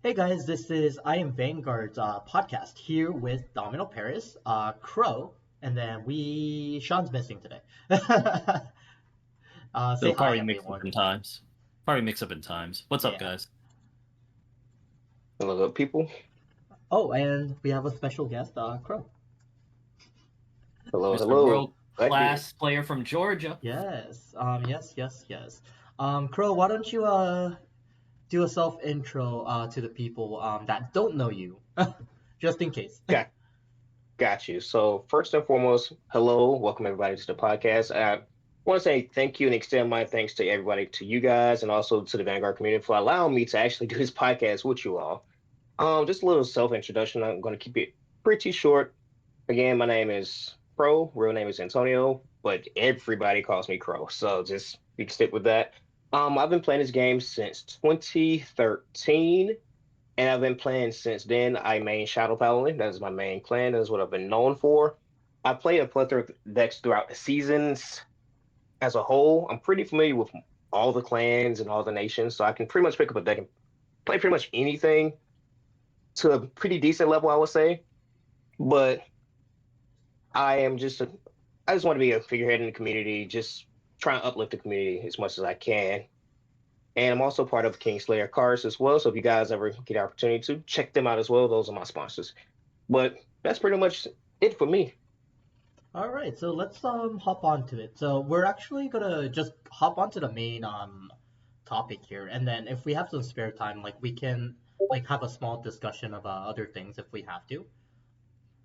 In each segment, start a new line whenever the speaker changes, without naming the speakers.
Hey guys, this is Iamvanguard's podcast here with Domino Paris, Crow, and then Sean's missing today. Say
So
hi,
probably mix up
everyone.
in times. Probably mix up in times. What's up,
Yeah.
guys?
Hello, people.
Oh, and we have a special guest, Crow.
Hello,
Mr.
hello.
World
Glad to be here.
Class player from Georgia.
Yes. Yes. Crow, why don't you do a self intro to the people that don't know you, just in case.
Got, got you. So first and foremost, hello, welcome everybody to the podcast. I want to say thank you and extend my thanks to everybody, to you guys, and also to the Vanguard community for allowing me to actually do this podcast with you all. Just a little self introduction. I'm going to keep it pretty short. Again, my name is Crow. Real name is Antonio, but everybody calls me Crow. So just you can stick with that. I've been playing this game since 2013. And I've been playing since then. I main Shadow Paladin. That is my main clan. That is what I've been known for. I play a plethora of decks throughout the seasons as a whole. I'm pretty familiar with all the clans and all the nations, so I can pretty much pick up a deck and play pretty much anything to a pretty decent level, I would say. But I just want to be a figurehead in the community, just trying to uplift the community as much as I can. And I'm also part of Kingslayer Cards as well. So if you guys ever get the opportunity to check them out as well, those are my sponsors. But that's pretty much it for me.
All right, so let's hop onto it. So we're actually gonna just hop onto the main topic here, and then if we have some spare time, like we can like have a small discussion of other things if we have to,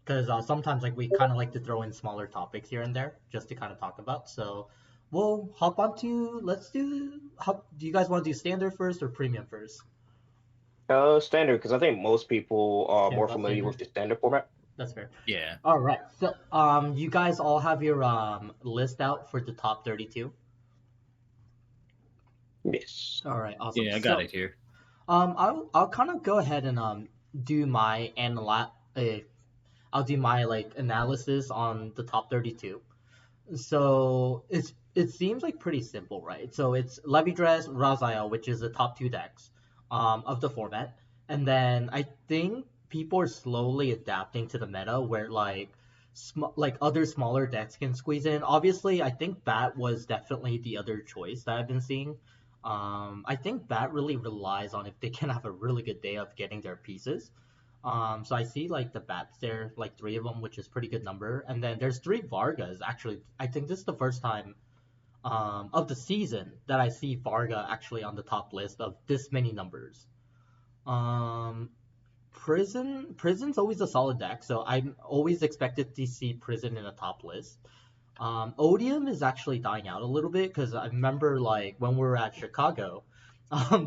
because sometimes like we kind of like to throw in smaller topics here and there just to kind of talk about. So we'll hop onto let's do. How do you guys want to do standard first or premium first?
Standard, because I think most people are
Care
more
about
familiar
standard?
with the standard format.
That's fair.
Yeah.
All right, so you guys all have your list out for the top 32.
Yes.
All right, awesome.
Yeah, I got
So
it here.
I'll kind of go ahead and do my I'll do my like analysis on the top 32. So it seems like pretty simple, right? So it's Levy Dress, Raziel, which is the top two decks of the format, and then I think people are slowly adapting to the meta where like other smaller decks can squeeze in. Obviously, I think Bat was definitely the other choice that I've been seeing. I think Bat really relies on if they can have a really good day of getting their pieces. So I see like the bats there, like three of them, which is pretty good number. And then there's three Vargas. Actually, I think this is the first time of the season that I see Varga actually on the top list of this many numbers. Um, Prison's always a solid deck, so I'm always expected to see Prison in the top list. Odium is actually dying out a little bit because I remember like when we were at Chicago,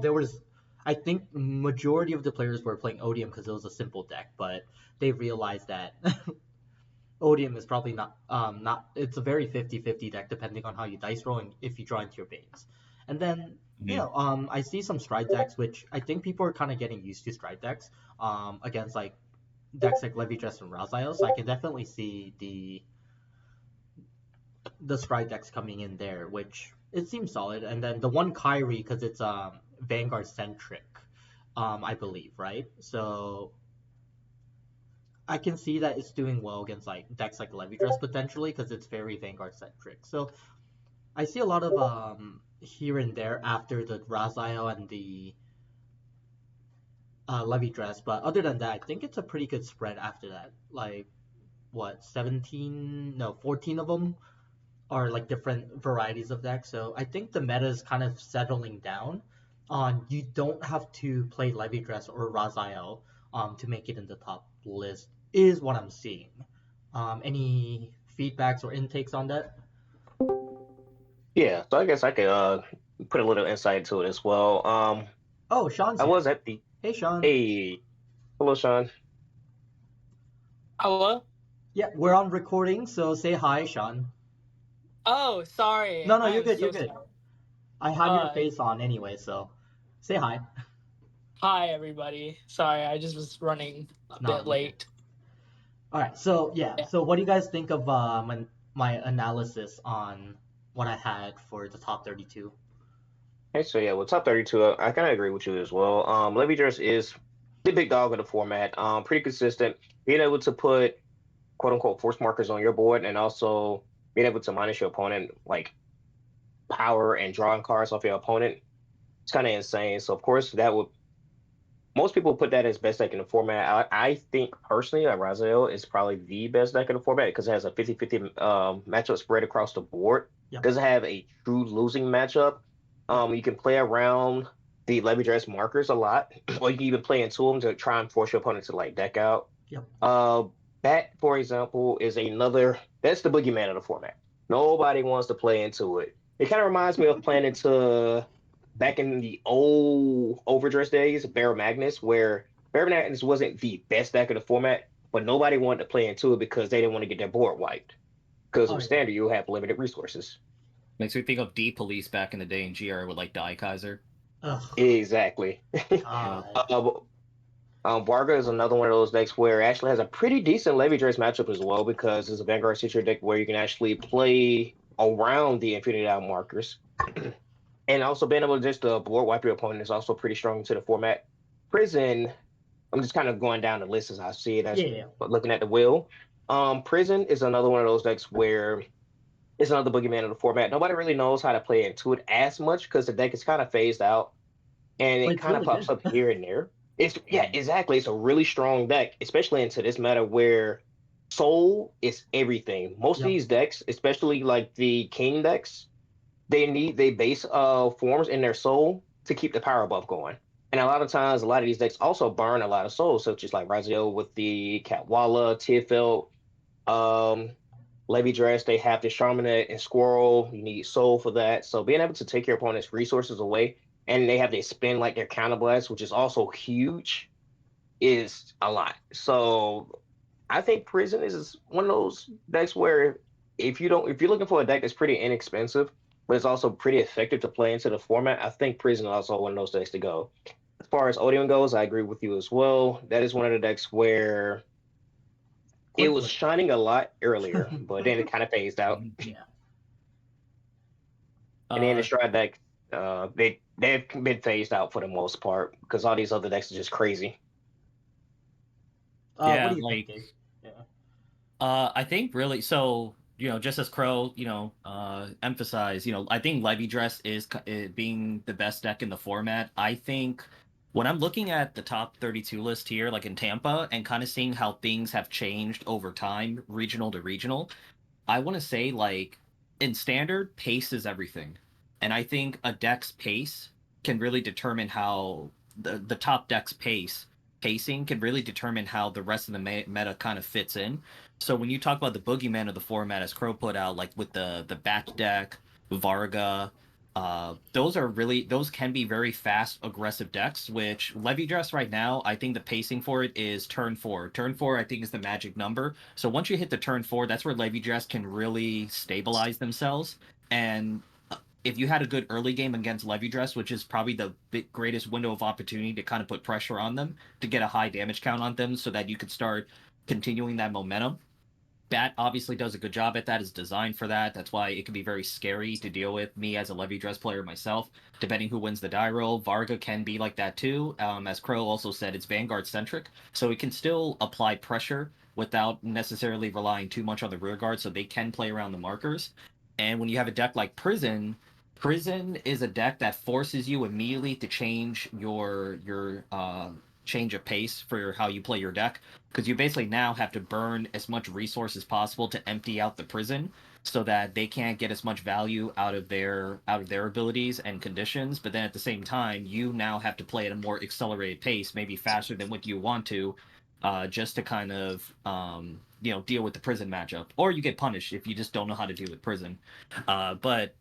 there was I think majority of the players were playing Odium because it was a simple deck, but they realized that Odium is probably not it's a very 50-50 deck depending on how you dice roll and if you draw into your veins. And then
Mhm.
I see some stride decks which I think people are kind of getting used to stride decks against like decks like Levy Dress and Raziel, so I can definitely see the stride decks coming in there, which it seems solid. And then the one Kyrie because it's Vanguard centric, I believe, right? So I can see that it's doing well against like decks like Levy Dress potentially because it's very Vanguard centric. So I see a lot of here and there after the Raziel and the Levy Dress, but other than that, I think it's a pretty good spread after that. Like what 17 no 14 of them are like different varieties of decks. So I think the meta is kind of settling down. On you don't have to play Levy Dress or Raziel to make it in the top list is what I'm seeing. Any feedbacks or intakes on that?
Yeah. So I guess I could put a little insight to it as well.
Oh, Sean's
I
here.
was at the
Hey, Sean.
hey, hello, Sean.
Hello?
Yeah, we're on recording, so say hi, Sean.
Oh, sorry.
No, no,
I
you're
am
good. You're
so
good.
sorry.
I have your
Uh,
face on anyway, so say hi.
Hi, everybody. Sorry, I just was running a
No,
bit
you're good.
late.
All right, so yeah,
Yeah.
so what do you guys think of my analysis on what I had for the top 32?
Hey, so yeah, well, top 32, I kind of agree with you as well. Levy Dress is the big dog of the format. Pretty consistent. Being able to put quote unquote force markers on your board and also being able to minus your opponent like power and drawing cards off your opponent. It's kind of insane. So of course that would most people put that as best deck in the format. I think personally that Raziel is probably the best deck in the format because it has a 50-50 matchup spread across the board.
Yep.
Doesn't have a true losing matchup. You can play around the levy dress markers a lot, or you can even play into them to try and force your opponent to like deck out.
Yep.
Bat, for example, is another that's the boogeyman of the format. Nobody wants to play into it. It kind of reminds me of playing into back in the old overdress days, Barrow Magnus, where Barrow Magnus wasn't the best deck of the format, but nobody wanted to play into it because they didn't want to get their board wiped. Because with standard, you have limited resources.
Makes me think of D Police back in the day in GR with like Die Kaiser.
Ugh.
Exactly. Varga is another one of those decks where it actually has a pretty decent Levy Dress matchup as well because it's a Vanguard Citrus deck where you can actually play around the Infinity Out markers. And also being able to just board wipe your opponent is also pretty strong into the format. Prison, I'm just kind of going down the list as I see it, looking at the wheel. Prison is another one of those decks where it's another boogeyman of the format. Nobody really knows how to play into it as much because the deck is kind of phased out and it kind of pops up here and there. Exactly. It's a really strong deck, especially into this meta where soul is everything. Most of these decks, especially like the king decks, they base forms in their soul to keep the power buff going. And a lot of times, a lot of these decks also burn a lot of souls, such as like Raziel with the Catwalla, Tifelt, Levy Dress. They have the Charmanet and Squirrel. You need soul for that. So being able to take your opponent's resources away, and they have to spin like their counterblast, which is also huge, is a lot. So I think Prison is one of those decks where if you're looking for a deck that's pretty inexpensive, but it's also pretty effective to play into the format, I think Prison is also one of those decks to go. As far as Odeon goes, I agree with you as well. That is one of the decks where it was shining a lot earlier, but then it kind of phased out.
Yeah.
And then the Stride deck, they've been phased out for the most part because all these other decks are just crazy.
What do you think, Dave?
I think really so. Just as Crow, emphasize, I think Levy Dress is being the best deck in the format. I think when I'm looking at the top 32 list here, like in Tampa, and kind of seeing how things have changed over time, regional to regional, I want to say like in standard, pace is everything. And I think a deck's pace can really determine how the top deck's pacing can really determine how the rest of the meta kind of fits in. So when you talk about the boogeyman of the format, as Crow put out, like with the Bat deck, Varga, those can be very fast, aggressive decks, which Levy Dress right now, I think the pacing for it is turn 4. Turn 4, I think, is the magic number. So once you hit the turn 4, that's where Levy Dress can really stabilize themselves. And if you had a good early game against Levy Dress, which is probably the greatest window of opportunity to kind of put pressure on them, to get a high damage count on them so that you could start continuing that momentum. Bat obviously does a good job at that, is designed for that. That's why it can be very scary to deal with. Me as a Levy Dress player myself, depending who wins the die roll, Varga can be like that too. As Crow also said, it's Vanguard centric, so it can still apply pressure without necessarily relying too much on the rear guard, so they can play around the markers. And when you have a deck like Prison is a deck that forces you immediately to change your change of pace for how you play your deck, because you basically now have to burn as much resource as possible to empty out the prison so that they can't get as much value out of their abilities and conditions. But then at the same time, you now have to play at a more accelerated pace, maybe faster than what you want to, just to kind of deal with the prison matchup, or you get punished if you just don't know how to deal with prison. But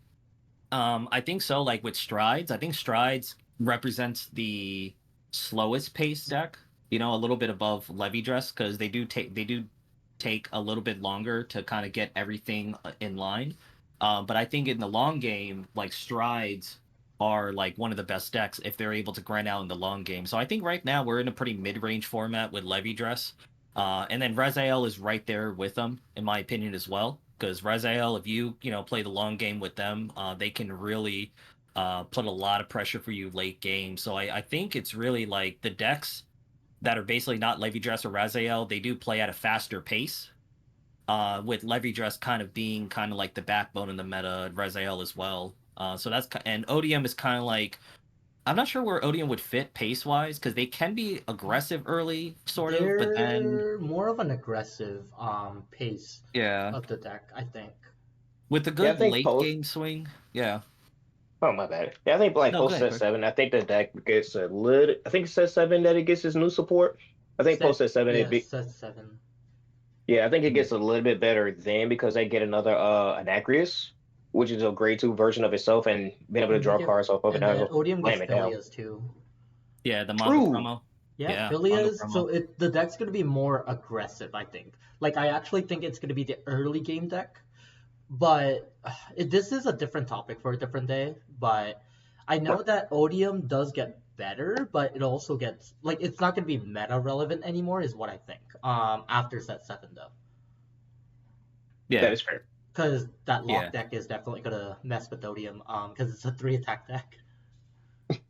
I think so. Like with Strides, I think Strides represents the slowest pace deck. A little bit above Levy Dress, because they do take a little bit longer to kind of get everything in line. But I think in the long game, like Strides are like one of the best decks if they're able to grind out in the long game. So I think right now we're in a pretty mid-range format with Levy Dress. And then Raziel is right there with them, in my opinion, as well. Because Raziel, if you play the long game with them, they can really put a lot of pressure for you late game. So I think it's really like the decks that are basically not Levy Dress or Raziel, they do play at a faster pace. With Levy Dress kind of being kind of like the backbone in the meta, Raziel as well. So that's and ODM is kind of like, I'm not sure where ODM would fit pace wise because they can be aggressive early, sort of, but then
They're more of an aggressive pace
yeah,
of the deck, I think.
with a
Yeah, I
good
think
late game swing, yeah.
Oh, my bad. Yeah, I think like
No, go
post
ahead,
set
Craig.
7, I think the deck gets a little. I think set 7 that it gets its new support. I think post set 7 it
Yeah,
be.
set 7.
Yeah, I think it
Mhm.
gets a little bit better then because they get another Anacreus, which is a grade 2 version of itself, and being able to draw
Yep.
cards off of it
And
now
then
go
Odium gets
slam it down.
Philias too.
Yeah, the manga
True.
promo.
Yeah,
Yeah, manga
Philias.
promo.
So the deck's gonna be more aggressive, I think. Like I actually think it's gonna be the early game deck, but this is a different topic for a different day. But I know that Odium does get better, but it also gets like it's not gonna be meta relevant anymore, is what I think. After set 7 though,
Yeah,
That is fair.
because that
yeah.
lock deck is definitely gonna mess with Odium. Because it's a 3 attack deck.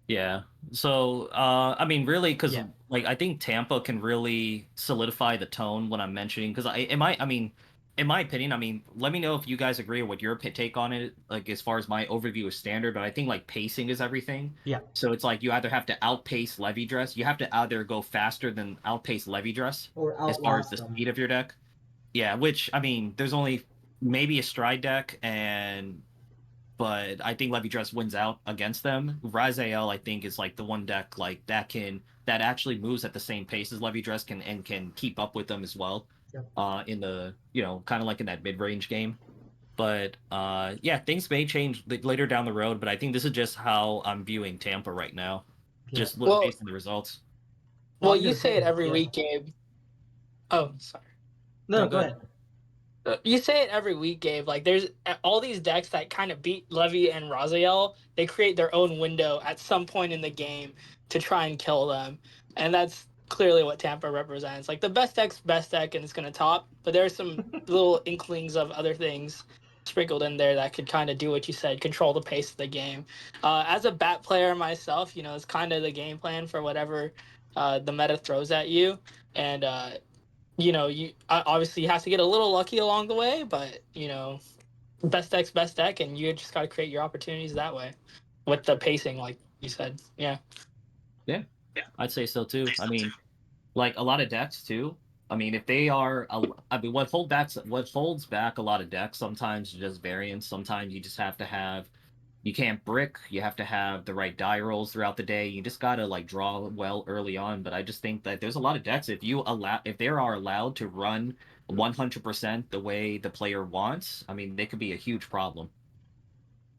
Yeah. So, I mean, really, because
Yeah.
like I think Tampa can really solidify the tone when I'm mentioning. Because I mean, in my opinion, I mean, let me know if you guys agree or what your take on it. Like as far as my overview is standard, but I think like pacing is everything.
Yeah.
So it's like you either have to outpace Levy Dress, you have to either go faster than outpace Levy Dress
Or
as far as
outlast
the
them.
speed of your deck. Yeah, which I mean, there's only maybe a stride deck but I think Levy Dress wins out against them. Raziel, I think, is like the one deck like that actually moves at the same pace as Levy Dress and can keep up with them as well.
Yep.
In the kind of like in that mid range game. But yeah, things may change later down the road. But I think this is just how I'm viewing Tampa right now,
Yeah.
just
Well,
based on the results.
well,
I was
you
gonna
say it
say,
every
yeah.
week, Gabe. Oh, sorry.
No,
No,
go
go
ahead.
You say it every week, Gabe. Like there's all these decks that kind of beat Levy and Raziel. They create their own window at some point in the game to try and kill them, and that's clearly what Tampa represents. Like the best deck's best deck, and it's gonna top. But there's some little inklings of other things sprinkled in there that could kind of do what you said, control the pace of the game. As a bat player myself, it's kind of the game plan for whatever the meta throws at you, and you obviously have to get a little lucky along the way, but best deck's best deck, and you just got to create your opportunities that way with the pacing, like you said. Yeah.
Yeah, I'd say so too. I mean, like a lot of decks too. I mean, if they are, I mean, what holds back a lot of decks sometimes is just variance. Sometimes you just have to have, you can't brick. You have to have the right die rolls throughout the day. You just gotta like draw well early on. But I just think that there's a lot of decks if they are allowed to run 100% the way the player wants. I mean, they could be a huge problem.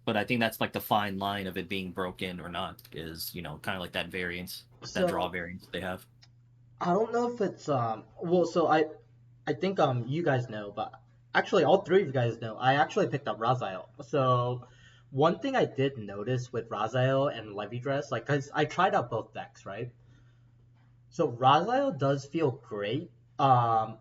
But I think that's like the fine line of it being broken or not is kind of like that variance, that draw
So
variance they have.
I don't know if it's well, so I think you guys know, but actually all three of you guys know. I actually picked up Raziel. So one thing I did notice with Raziel and Levy Dress, like, cause I tried out both decks, right? So Raziel does feel great. No,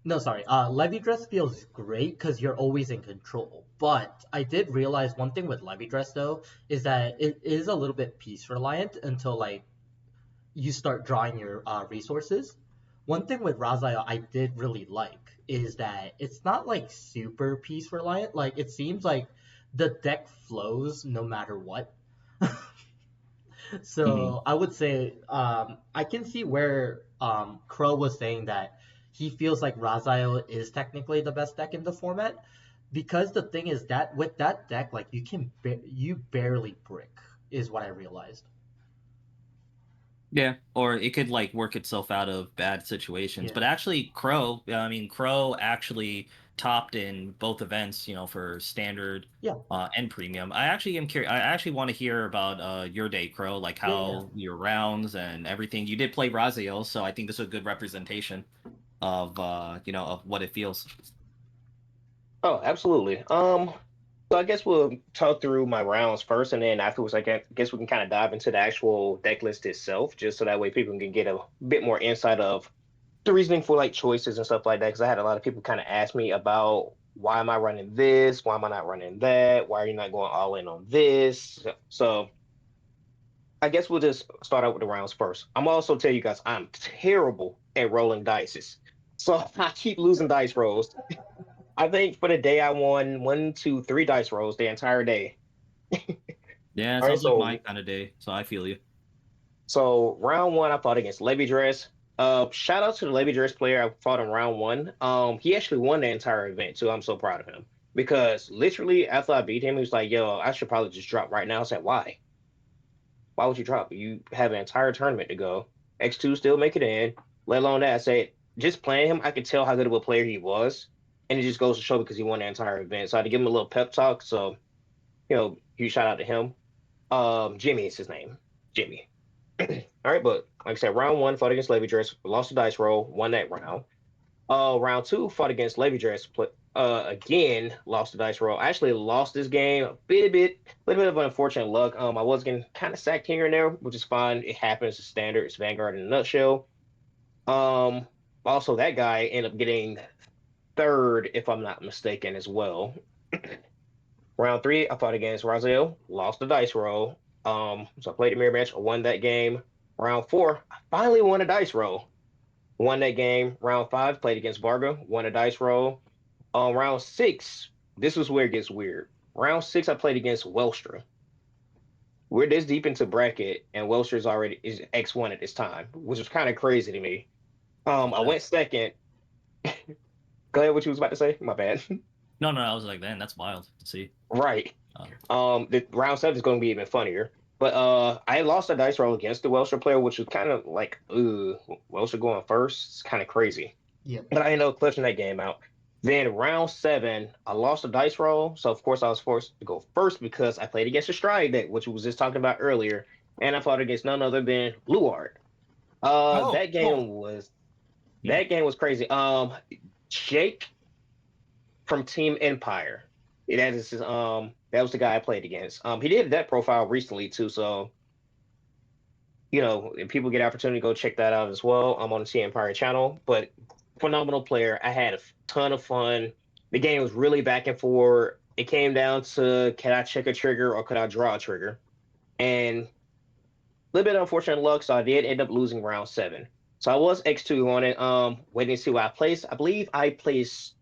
no, sorry. Levy Dress feels great because you're always in control. But I did realize one thing with Levy Dress though is that it is a little bit piece reliant until like you start drawing your resources. One thing with Raziel I did really like is that it's not like super piece reliant. Like it seems like the deck flows no matter what.
Hmm.
So I would say I can see where Crow was saying that he feels like Raziel is technically the best deck in the format because the thing is that with that deck, like you barely brick is what I realized.
Yeah, or it could like work itself out of bad situations.
Yeah,
But actually, Crow actually topped in both events, for standard
yeah,
and premium. I actually am curious. I actually want to hear about your day, Crow, like
yeah, yeah.
how your rounds and everything. You did play Raziel, so I think this is a good representation of of what it feels.
Oh, absolutely. So I guess we'll talk through my rounds first, and then afterwards, guess we can kind of dive into the actual deck list itself, just so that way people can get a bit more insight of the reasoning for like choices and stuff like that. Because I had a lot of people kind of ask me about why am I running this, why am I not running that, why are you not going all in on this? So I guess we'll just start out with the rounds first. I'm also tell you guys I'm terrible at rolling dice. So I keep losing dice rolls. I think for the day I won 1, 2, 3 dice rolls the entire day.
Yeah, it
All right,
sounds like my
so
kind of day. So I feel you.
round one I fought against Levy Dress. Shout out to the Levy Dress player I fought in round one. He actually won the entire event too. I'm so proud of him because literally after I beat him, he was like, "Yo, I should probably just drop right now." I said, "Why? Why would you drop? You have an entire tournament to go. X2 still make it in. Let alone that." I said, just playing him, I could tell how good of a player he was. And it just goes to show because he won the entire event. So I had to give him a little pep talk. So, huge shout out to him. Jimmy is his name. Jimmy. All right, but like I said, round one fought against Levy Dress, lost the dice roll, won that round. Round two fought against Levy Dress, again lost the dice roll. I actually lost this game a little bit of unfortunate luck. I was getting kind of sacked here and there, which is fine. It happens. It's standard. It's Vanguard in a nutshell. Also that guy ended up getting third, if I'm not mistaken, as well. Round three, I fought against Raziel, lost the dice roll. So I played the mirror match, I won that game. Round four, I finally won a dice roll. Won that game. Round five, played against Varga, won a dice roll. Round six, this was where it gets weird. Round six, I played against Welstra. We're this deep into bracket, and Welstra's already is X1 at this time, which was kind of crazy to me. I went second. Go ahead, what you was about to say? My bad.
No, I was like, man, that's wild to see.
Right.
Um,
The round seven is going to be even funnier. But I lost a dice roll against the Welstra player, which was kind of like, Welstra going first. It's kind of crazy.
Yeah.
But I ended up clutching that game out. Then round seven, I lost a dice roll. So, of course, I was forced to go first because I played against a Stride deck, which we was just talking about earlier. And I fought against none other than Luard. That game was crazy. Jake from Team Empire. That is that was the guy I played against. He did that profile recently too, so if people get opportunity, go check that out as well. I'm on the Team Empire channel, but phenomenal player. I had a ton of fun. The game was really back and forth. It came down to can I check a trigger or could I draw a trigger, and a little bit of unfortunate luck, so I did end up losing round seven. So I was X2 on it. Waiting to see what I placed. I believe I placed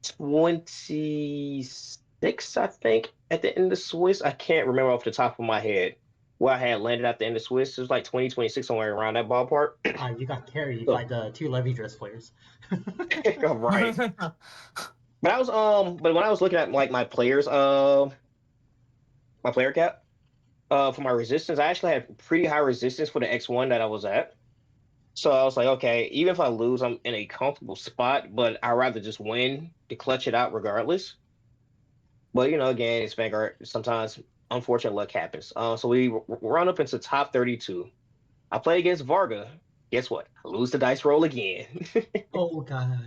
26, I think, at the end of Swiss. I can't remember off the top of my head where I had landed at the end of Swiss. It was like 2026, somewhere around that ballpark.
You got carried by the two Levy Dress players.
Right. But but when I was looking at like my players, my player cap, for my resistance, I actually had pretty high resistance for the X1 that I was at. So I was like, okay, even if I lose, I'm in a comfortable spot, but I'd rather just win to clutch it out regardless. But again, it's Vanguard. Sometimes unfortunate luck happens. So we run up into top 32. I play against Varga. Guess what? I lose the dice roll again.
Oh God,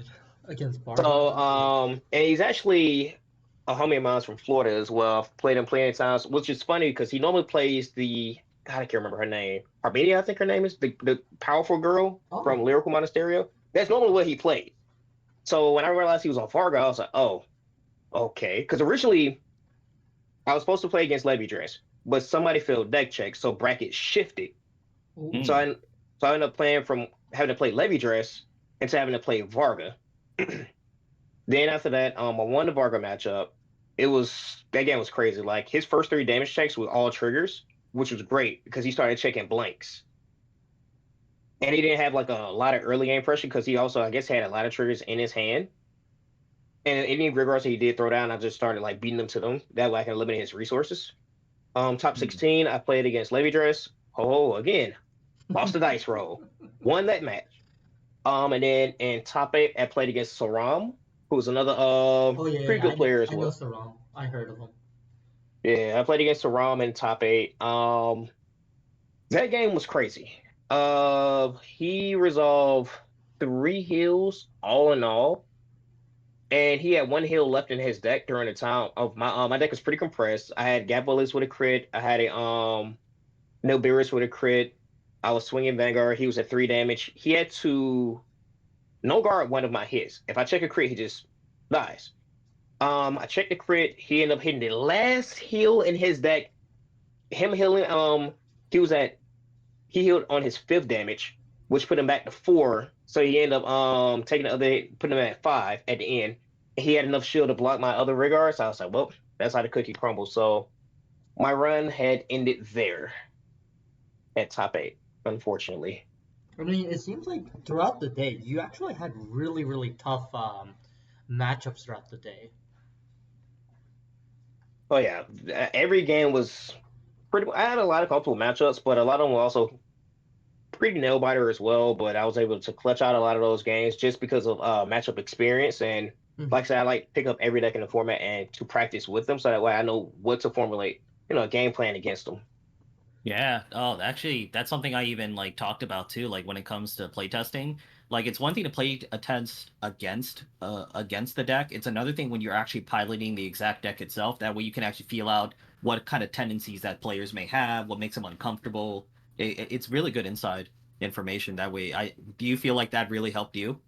against Varga.
So and he's actually a homie of mine from Florida as well. I've played him plenty of times, which is funny because he normally plays God, I can't remember her name. Armenia, I think her name is the powerful girl from Lyrical Monasterio. That's normally what he played. So when I realized he was on Varga, I was like, oh, okay. Because originally I was supposed to play against Levy Dress, but somebody failed deck check, so bracket shifted. So I ended up playing from having to play Levy Dress into having to play Varga. Then after that, I won the Varga matchup. That game was crazy. Like his first 3 damage checks were all triggers, which was great because he started checking blanks. And he didn't have like a lot of early game pressure because he also, I guess, had a lot of triggers in his hand. And any regards he did throw down, I just started like beating them to them. That way I can eliminate his resources. Top 16, I played against Levy Dress. Again, lost the dice roll. Won that match. And then in top 8, I played against Saram, who was another pretty good player as well.
I know Saram. I heard of him.
Yeah, I played against Saram in top 8. That game was crazy. He resolved 3 heals all in all, and he had 1 heal left in his deck during the time of my deck was pretty compressed. I had Gabulis with a crit. I had a Nobiris with a crit. I was swinging Vanguard. He was at 3 damage. He had to no guard one of my hits. If I check a crit, he just dies. I checked the crit. He ended up hitting the last heal in his deck. Him healing he healed on his 5th damage, which put him back to 4. So he ended up taking the other, putting him at 5 at the end. He had enough shield to block my other Rigard, so I was like, well, that's how the cookie crumbles. So my run had ended there at top 8, unfortunately.
I mean, it seems like throughout the day, you actually had really, really tough matchups throughout the day.
Oh yeah, every game was pretty. I had a lot of comfortable matchups, but a lot of them were also pretty nail biter as well. But I was able to clutch out a lot of those games just because of matchup experience. And like I said, I like pick up every deck in the format and to practice with them, so that way I know what to formulate, a game plan against them.
Yeah. Oh, actually, that's something I even like talked about too. Like when it comes to playtesting, like it's one thing to play a test against the deck. It's another thing when you're actually piloting the exact deck itself. That way you can actually feel out what kind of tendencies that players may have, what makes them uncomfortable. It's really good inside information. That way, do you feel like that really helped you?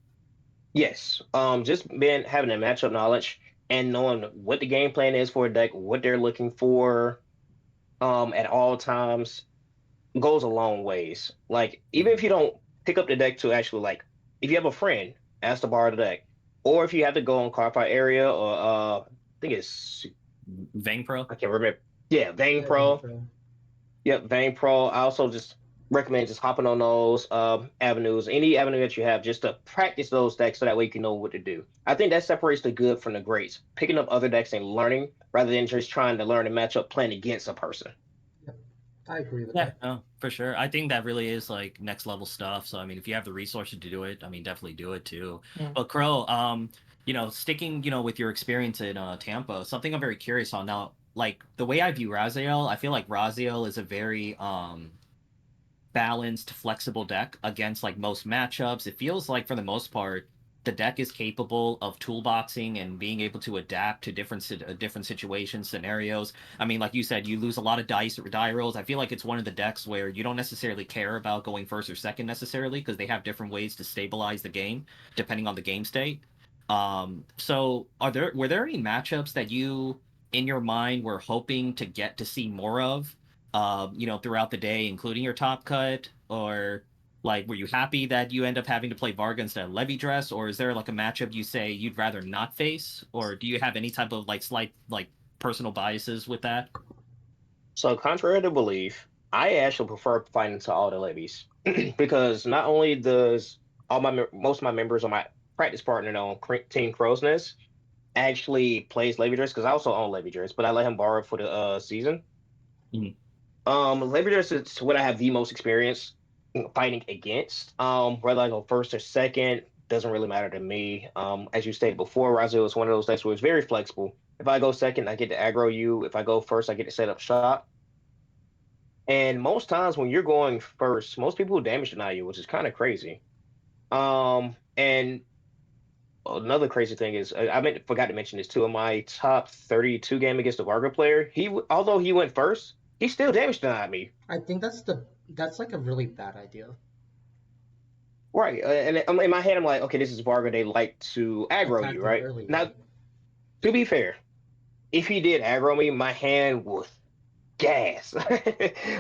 Yes, just having the matchup knowledge and knowing what the game plan is for a deck, what they're looking for, at all times goes a long ways. Like, even if you don't pick up the deck to actually, like, if you have a friend, ask to borrow the deck, or if you have to go on Cardfight area or I think it's
Vang Pro.
I can't remember. Yeah, Vang
Yeah,
Pro.
Pro.
Yep, Vang Pro. I also just recommend just hopping on those avenues, any avenue that you have, just to practice those decks so that way you can know what to do. I think that separates the good from the greats. Picking up other decks and learning rather than just trying to learn a matchup playing against a person.
I agree with
Yeah,
that.
no, for sure. I think that really is like next level stuff. So I mean, if you have the resources to do it, I mean, definitely do it too.
Mm.
But Crow, sticking, with your experience in Tampa, something I'm very curious on now. Like the way I view Raziel, I feel like Raziel is a very balanced, flexible deck against like most matchups. It feels like for the most part, the deck is capable of toolboxing and being able to adapt to different situations, scenarios. I mean, like you said, you lose a lot of die rolls. I feel like it's one of the decks where you don't necessarily care about going first or second necessarily because they have different ways to stabilize the game depending on the game state. So were there any matchups that you in your mind were hoping to get to see more of, throughout the day, including your top cut, or like, were you happy that you end up having to play Varga instead of Levy Dress, or is there like a matchup you say you'd rather not face, or do you have any type of like slight like personal biases with that?
So, contrary to belief, I actually prefer fighting to all the levies because not only does most of my members on my practice partner on Team Crow's Nest actually plays Levy Dress because I also own Levy Dress, but I let him borrow it for the season.
Mhm.
Levy Dress is what I have the most experience fighting against. Whether I go first or second doesn't really matter to me. As you stated before, Raziel is one of those decks where it's very flexible. If I go second, I get to aggro you. If I go first, I get to set up shop. And most times when you're going first, most people damage deny you, which is kind of crazy. And another crazy thing is, forgot to mention this too. In my top 32 game against the Varga player, although he went first, he still damage denied me.
I think that's like a really bad idea.
Right, and in my head, I'm like, okay, this is Varga. They like to aggro
Attack
you,
them
right?
early.
Now, to be fair, if he did aggro me, my hand was gas.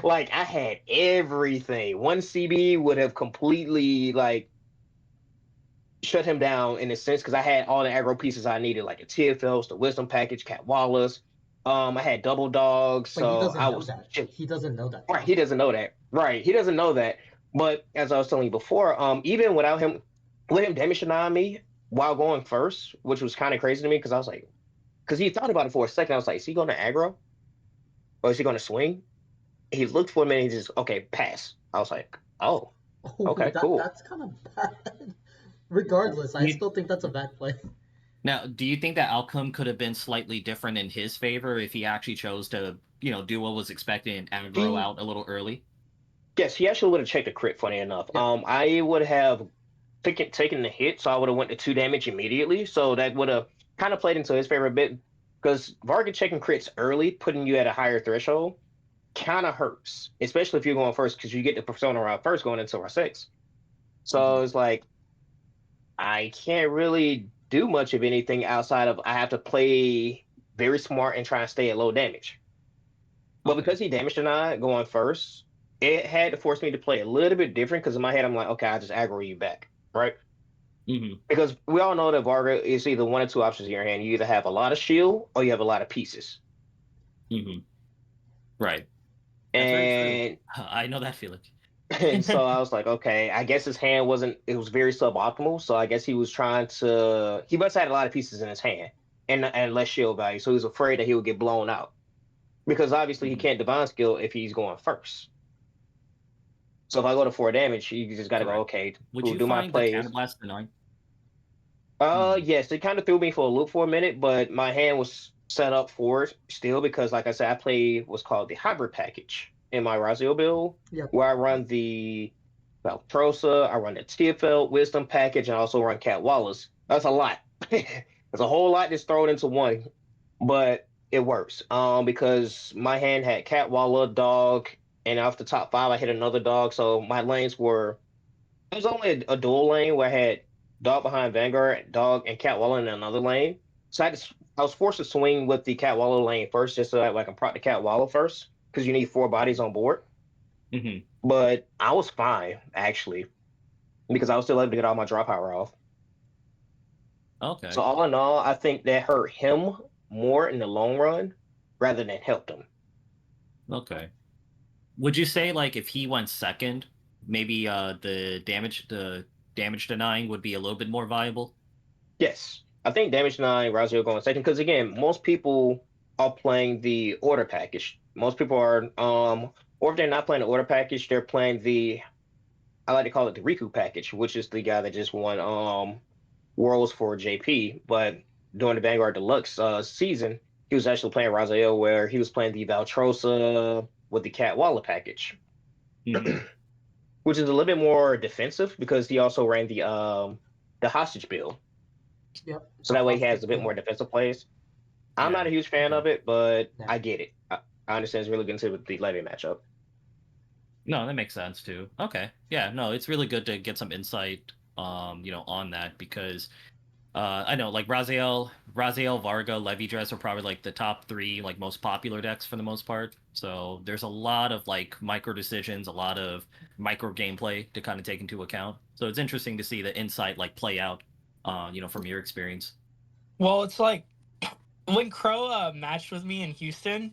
Like I had everything. One CB would have completely like shut him down in a sense because I had all the aggro pieces I needed, like the TFLs, the Wisdom Package, Cat Wallace. I had double dogs,
But he
so
doesn't
I
know
was
that. He doesn't know that.
right. He doesn't know that. Right, he doesn't know that. But as I was telling you before, even without him, with him damage on me while going first, which was kind of crazy to me because I was like, because he thought about it for a second. I was like, is he going to aggro or is he going to swing? He looked for a minute. He just okay, pass. I was like, oh, okay, cool.
That's kind of bad. Regardless, I still think that's a bad play.
Now, do you think that outcome could have been slightly different in his favor if he actually chose to, do what was expected and aggro out a little early?
Yes, he actually would have checked a crit. Funny enough, I would have taken the hit, so I would have went to 2 damage immediately. So that would have kind of played into his favor a bit because Varga checking crits early, putting you at a higher threshold, kind of hurts, especially if you're going first because you get the persona round first going into R6. So it's like I can't really do much of anything outside of I have to play very smart and try and stay at low damage. But because he damage denied going first, it had to force me to play a little bit different because in my head I'm like, okay, I'll just aggro you back, right?
Mm-hmm.
Because we all know that Varga is either one or two options in your hand. You either have a lot of shield or you have a lot of pieces.
Mm-hmm. Right. That's very true.
And
I know that feeling.
and so I was like, okay, I guess his hand wasn't, it was very suboptimal. So I guess he was trying to, he must have had a lot of pieces in his hand and less shield value. So he was afraid that he would get blown out because obviously he
Mhm.
can't divine skill if he's going first. So if I go to 4 damage, you just got to go,
Correct.
okay,
Would
we'll
you
do my
find the
plays.
Counterblast annoying?
Yes, it kind of threw me for a loop for a minute, but my hand was set up for it still because, like I said, I play what's called the hybrid package in my Razio build,
Yep.
where I run the Valtrosa, I run the Tearfelt Wisdom package, and I also run Cat Wallace. That's a lot. There's a whole lot just thrown into one, but it works. Because my hand had Cat Walla, Dog, and off the top five, I hit another dog. So my lanes were it was only a dual lane where I had dog behind Vanguard, dog, and Catwalla in another lane. So I was forced to swing with the Catwalla lane first, just so that I can proc the Catwalla first, because you need 4 bodies on board.
Mm-hmm.
But I was fine actually, because I was still able to get all my draw power off.
Okay.
So all in all, I think that hurt him more in the long run rather than helped him.
Okay. Would you say like if he went second, maybe the damage denying would be a little bit more viable?
Yes, I think Damage 9, Razio going second, because again, most people are playing the order package. Most people are, or if they're not playing the order package, they're playing I like to call it the Riku package, which is the guy that just won Worlds for JP. But during the Vanguard Deluxe season, he was actually playing Razio, where he was playing the Valtrosa with the Cat Walla package,
Mm-hmm.
which is a little bit more defensive because he also ran the hostage build.
Yep.
So that way he has a bit more defensive plays. I'm not a huge fan
Okay.
of it, but
Yeah.
I get it. I understand it's really good with the Levy matchup.
No, that makes sense too. Okay. Yeah, no, it's really good to get some insight on that because I know like Raziel, Varga, Levy Dress are probably like the top 3 like most popular decks for the most part. So there's a lot of like micro decisions, a lot of micro gameplay to kind of take into account. So it's interesting to see the insight like play out from your experience.
Well, it's like when Crow matched with me in Houston,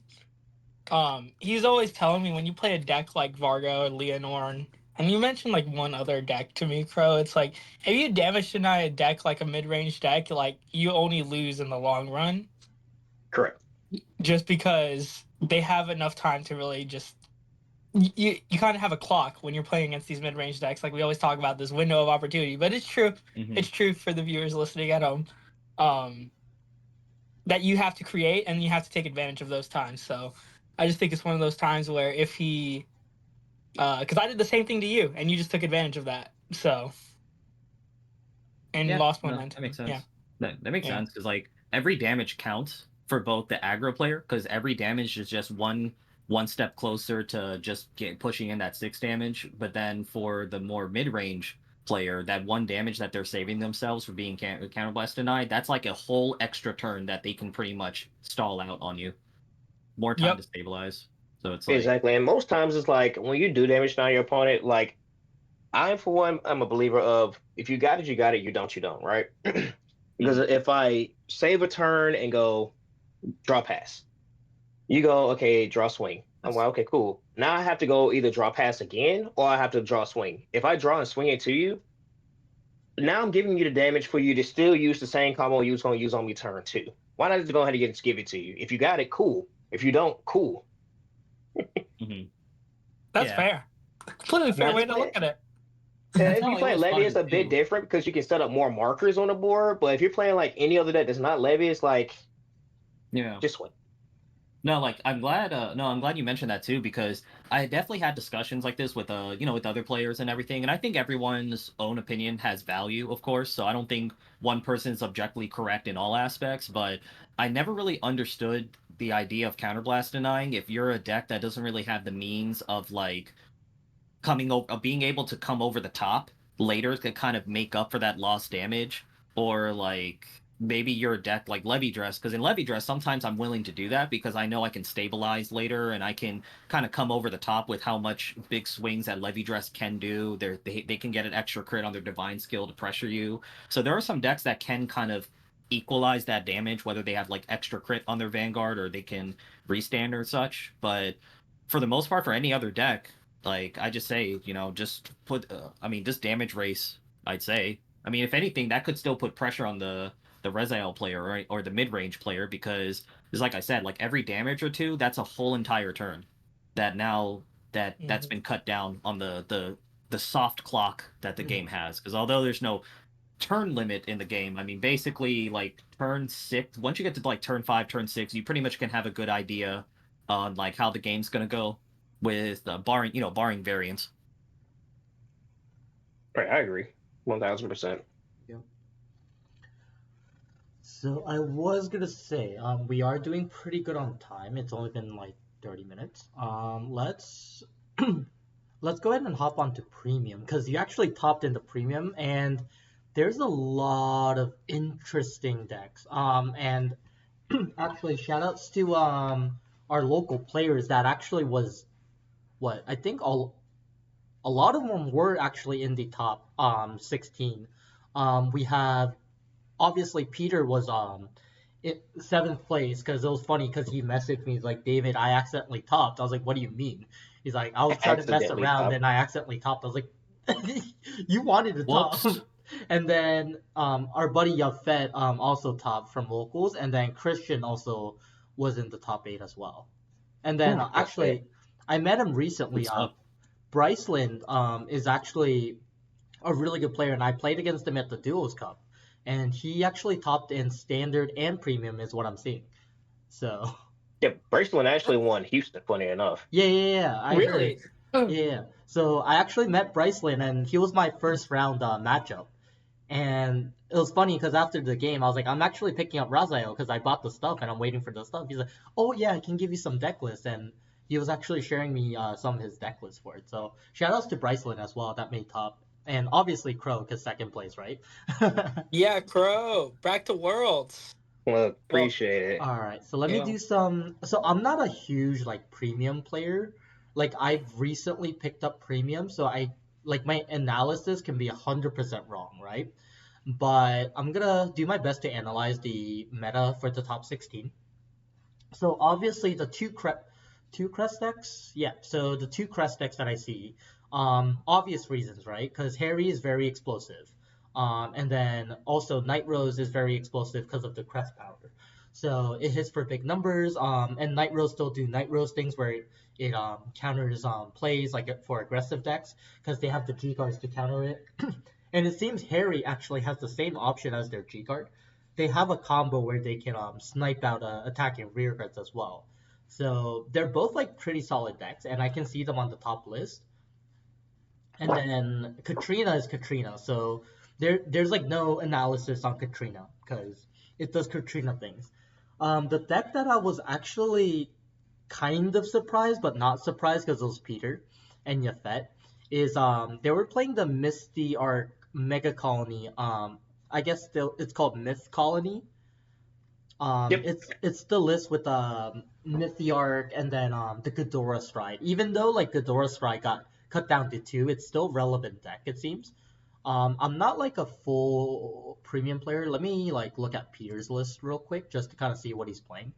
he's always telling me when you play a deck like Vargo or Leonore, and you mentioned like one other deck to me, Crow, it's like if you damage deny a deck like a mid-range deck, like you only lose in the long run.
Correct.
Just because they have enough time to really just you kind of have a clock when you're playing against these mid-range decks. Like we always talk about this window of opportunity, but it's true.
Mm-hmm.
It's true for the viewers listening at home. That you have to create and you have to take advantage of those times. So I just think it's one of those times where if he, because I did the same thing to you and you just took advantage of that. So and lost momentum.
That makes sense.
Yeah,
That makes sense because like every damage counts for both the aggro player because every damage is just one step closer to just pushing in that 6 damage. But then for the more mid range player, that 1 damage that they're saving themselves for being counterblast denied, that's like a whole extra turn that they can pretty much stall out on you. More time to stabilize. So it's like
Exactly. And most times it's like when you do damage on your opponent, like for one, I'm a believer of if you got it, you got it. You don't, right? Because if I save a turn and go draw pass, you go, okay, draw swing. I'm like, okay, cool. Now I have to go either draw pass again or I have to draw swing. If I draw and swing it to you, now I'm giving you the damage for you to still use the same combo you was going to use on me turn 2. Why not just go ahead and just give it to you? If you got it, cool. If you don't, cool.
That's fair. Completely fair way to look at it.
If you play Levy, it's a bit different because you can set up more markers on the board. But if you're playing like any other deck that's not Levy, it's like, just win.
No, like I'm glad. I'm glad you mentioned that too because I definitely had discussions like this with with other players and everything, and I think everyone's own opinion has value, of course. So I don't think one person is objectively correct in all aspects, but I never really understood the idea of counterblast denying if you're a deck that doesn't really have the means of like being able to come over the top later to kind of make up for that lost damage or like maybe your deck like Levy Dress, because in Levy Dress sometimes I'm willing to do that because I know I can stabilize later and I can kind of come over the top with how much big swings that Levy Dress can do. They can get an extra crit on their Divine Skill to pressure you. So there are some decks that can kind of equalize that damage, whether they have like extra crit on their Vanguard or they can restand or such. But for the most part, for any other deck, like I just say, just put, just damage race. I'd say. I mean, if anything, that could still put pressure on the Rezael player, right, or the mid range player, because like I said, like every damage or two, that's a whole entire turn. That now that's been cut down on the soft clock that the game has. Because although there's no turn limit in the game, I mean, basically like turn 6, once you get to like turn 5, turn 6, you pretty much can have a good idea on like how the game's gonna go with barring variance.
Right, I agree, 1000%.
Yeah. So I was gonna say, we are doing pretty good on time. It's only been like 30 minutes. Let's let's go ahead and hop onto premium because you actually topped into premium and there's a lot of interesting decks. And actually shout outs to our local players that actually was what I think a lot of them were actually in the top 16. We have obviously Peter was seventh place because it was funny because he messaged me. He's like, David, I accidentally topped. I was like, what do you mean? He's like, I was trying to mess
Accidentally
around
topped.
and I accidentally topped. I was like, you wanted to top.
Whoops.
And then our buddy Yafet also topped from locals, and then Christian also was in the top 8 as well. And then actually, I met him recently.
Good stuff.
Bryceland is actually a really good player, and I played against him at the Duos Cup, and he actually topped in standard and premium, is what I'm seeing. So
Yeah, Bracelet actually won Houston, funny enough.
yeah. I
Really?
heard. Yeah. So I actually met Bryceland, and he was my first round matchup. And it was funny because after the game, I was like, I'm actually picking up Raziel because I bought the stuff and I'm waiting for the stuff. He's like, oh yeah, I can give you some deck lists. And he was actually sharing me some of his deck lists for it. So shout outs to Bryceland as well, that made top. And obviously Crow, because second place, right?
Yeah, Crow. Back to Worlds.
Well, appreciate it.
All right, so let me
Yeah.
do some. So I'm not a huge like premium player. Like I've recently picked up premium, so I like my analysis can be 100% wrong, right? But I'm gonna do my best to analyze the meta for the top 16. So obviously the two crest decks, yeah. So the two crest decks that I see, obvious reasons, right? Because Harry is very explosive, and then also Night Rose is very explosive because of the crest power. So it hits for big numbers, and Night Rose still do Night Rose things where it counters plays like for aggressive decks because they have the G guards to counter it. And it seems Harry actually has the same option as their G guard. They have a combo where they can snipe out attacking rear guards as well. So they're both like pretty solid decks, and I can see them on the top list. And then Katrina is Katrina, so there's like no analysis on Katrina because it does Katrina things. The deck that I was actually kind of surprised, but not surprised because it was Peter and Yafet, is they were playing the Misty Arc Mega Colony. I guess it's called Myth Colony.
Yep.
It's the list with Mythiarch and then the Ghidorah Stride. Even though like Ghidorah Stride got cut down to 2, it's still relevant deck it seems. I'm not like a full premium player. Let me like look at Peter's list real quick just to kind of see what he's playing.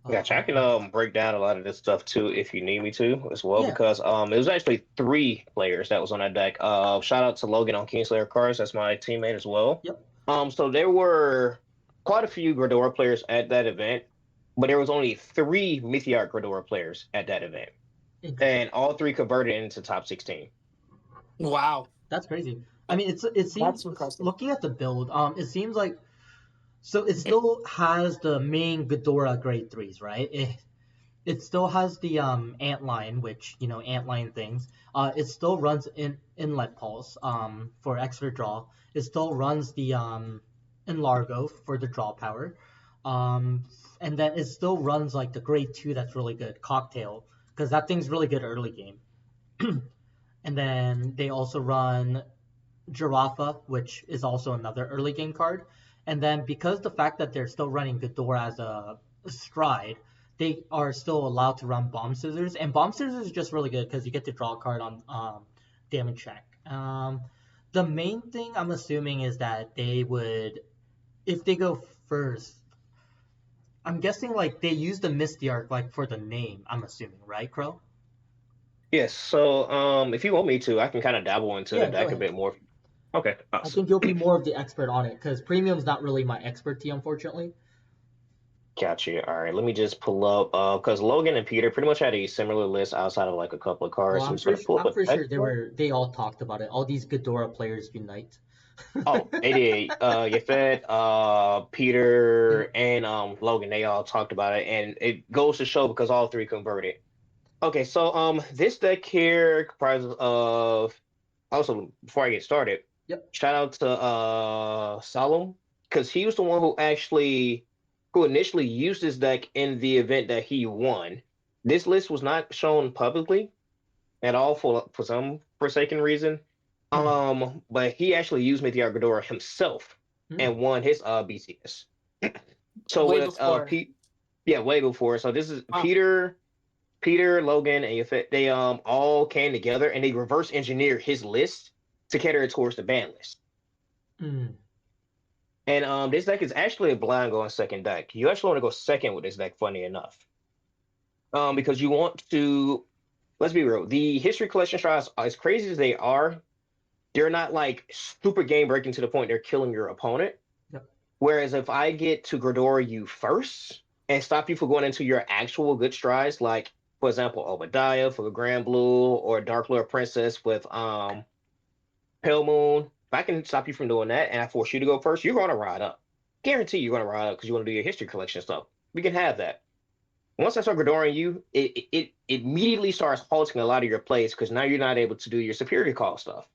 Gotcha. I can break down a lot of this stuff too if you need me to as well,
Yeah.
because it was actually 3 players that was on that deck. Shout out to Logan on Kingslayer Cards, that's my teammate as well.
Yep.
So there were quite a few Gridora players at that event, but there was only 3 Mythiarch Gridora players at that event, and all 3 converted into top 16.
Wow.
That's crazy. I mean, it seems
That's impressive.
looking at the build, it seems like so it still has the main Ghidorah grade 3s, right? It still has the antline, which antline things. It still runs inlet pulse for extra draw. It still runs the Enlargo for the draw power. And then it still runs like the grade 2 that's really good, Cocktail, because that thing's really good early game. And then they also run Giraffa, which is also another early game card. And then because the fact that they're still running Ghidorah as a stride, they are still allowed to run Bomb Scissors. And Bomb Scissors is just really good because you get to draw a card on damage check. The main thing I'm assuming is that they would, if they go first, I'm guessing like they use the Misty Arc like for the name, I'm assuming, right, Crow?
Yes. So, if you want me to, I can kind of dabble into the
Yeah, go
deck a
ahead.
bit more. Okay,
I
awesome.
think you'll be more of the expert on it because premium's not really my expertise, unfortunately.
Got you. All right, let me just pull up because Logan and Peter pretty much had a similar list outside of like a couple of
Oh,
cards. So I'm just gonna pull up
I'm
a
pretty
deck.
sure they all talked about it. All these Ghidorah players unite.
Oh, they did. Yafet, Peter, and Logan, they all talked about it, and it goes to show because all three converted. Okay, so this deck here comprises of also before I get started,
Yep.
shout out to Solemn because he was the one who initially used this deck in the event that he won. This list was not shown publicly at all for some forsaken reason. But he actually used Meteor Ghidorah himself and won his BCS. So
Way
with
before.
Pete, yeah, way before. So this is
Wow.
Peter, Logan, and Yafet, they all came together and they reverse engineered his list to cater it towards the ban list.
Mm.
And this deck is actually a blind going second deck. You actually want to go second with this deck, funny enough. Because you want to, let's be real, the history collection strides, as crazy as they are, they're not like super game breaking to the point they're killing your opponent.
Yep.
Whereas if I get to Ghidorah you first and stop you from going into your actual good strides, like for example, Obadiah for the Grand Blue or Dark Lord Princess with Pale Moon. If I can stop you from doing that and I force you to go first, you're going to ride up. Guarantee you're going to ride up because you want to do your history collection stuff. We can have that. Once I start Gridoring you, it immediately starts halting a lot of your plays because now you're not able to do your superior call stuff.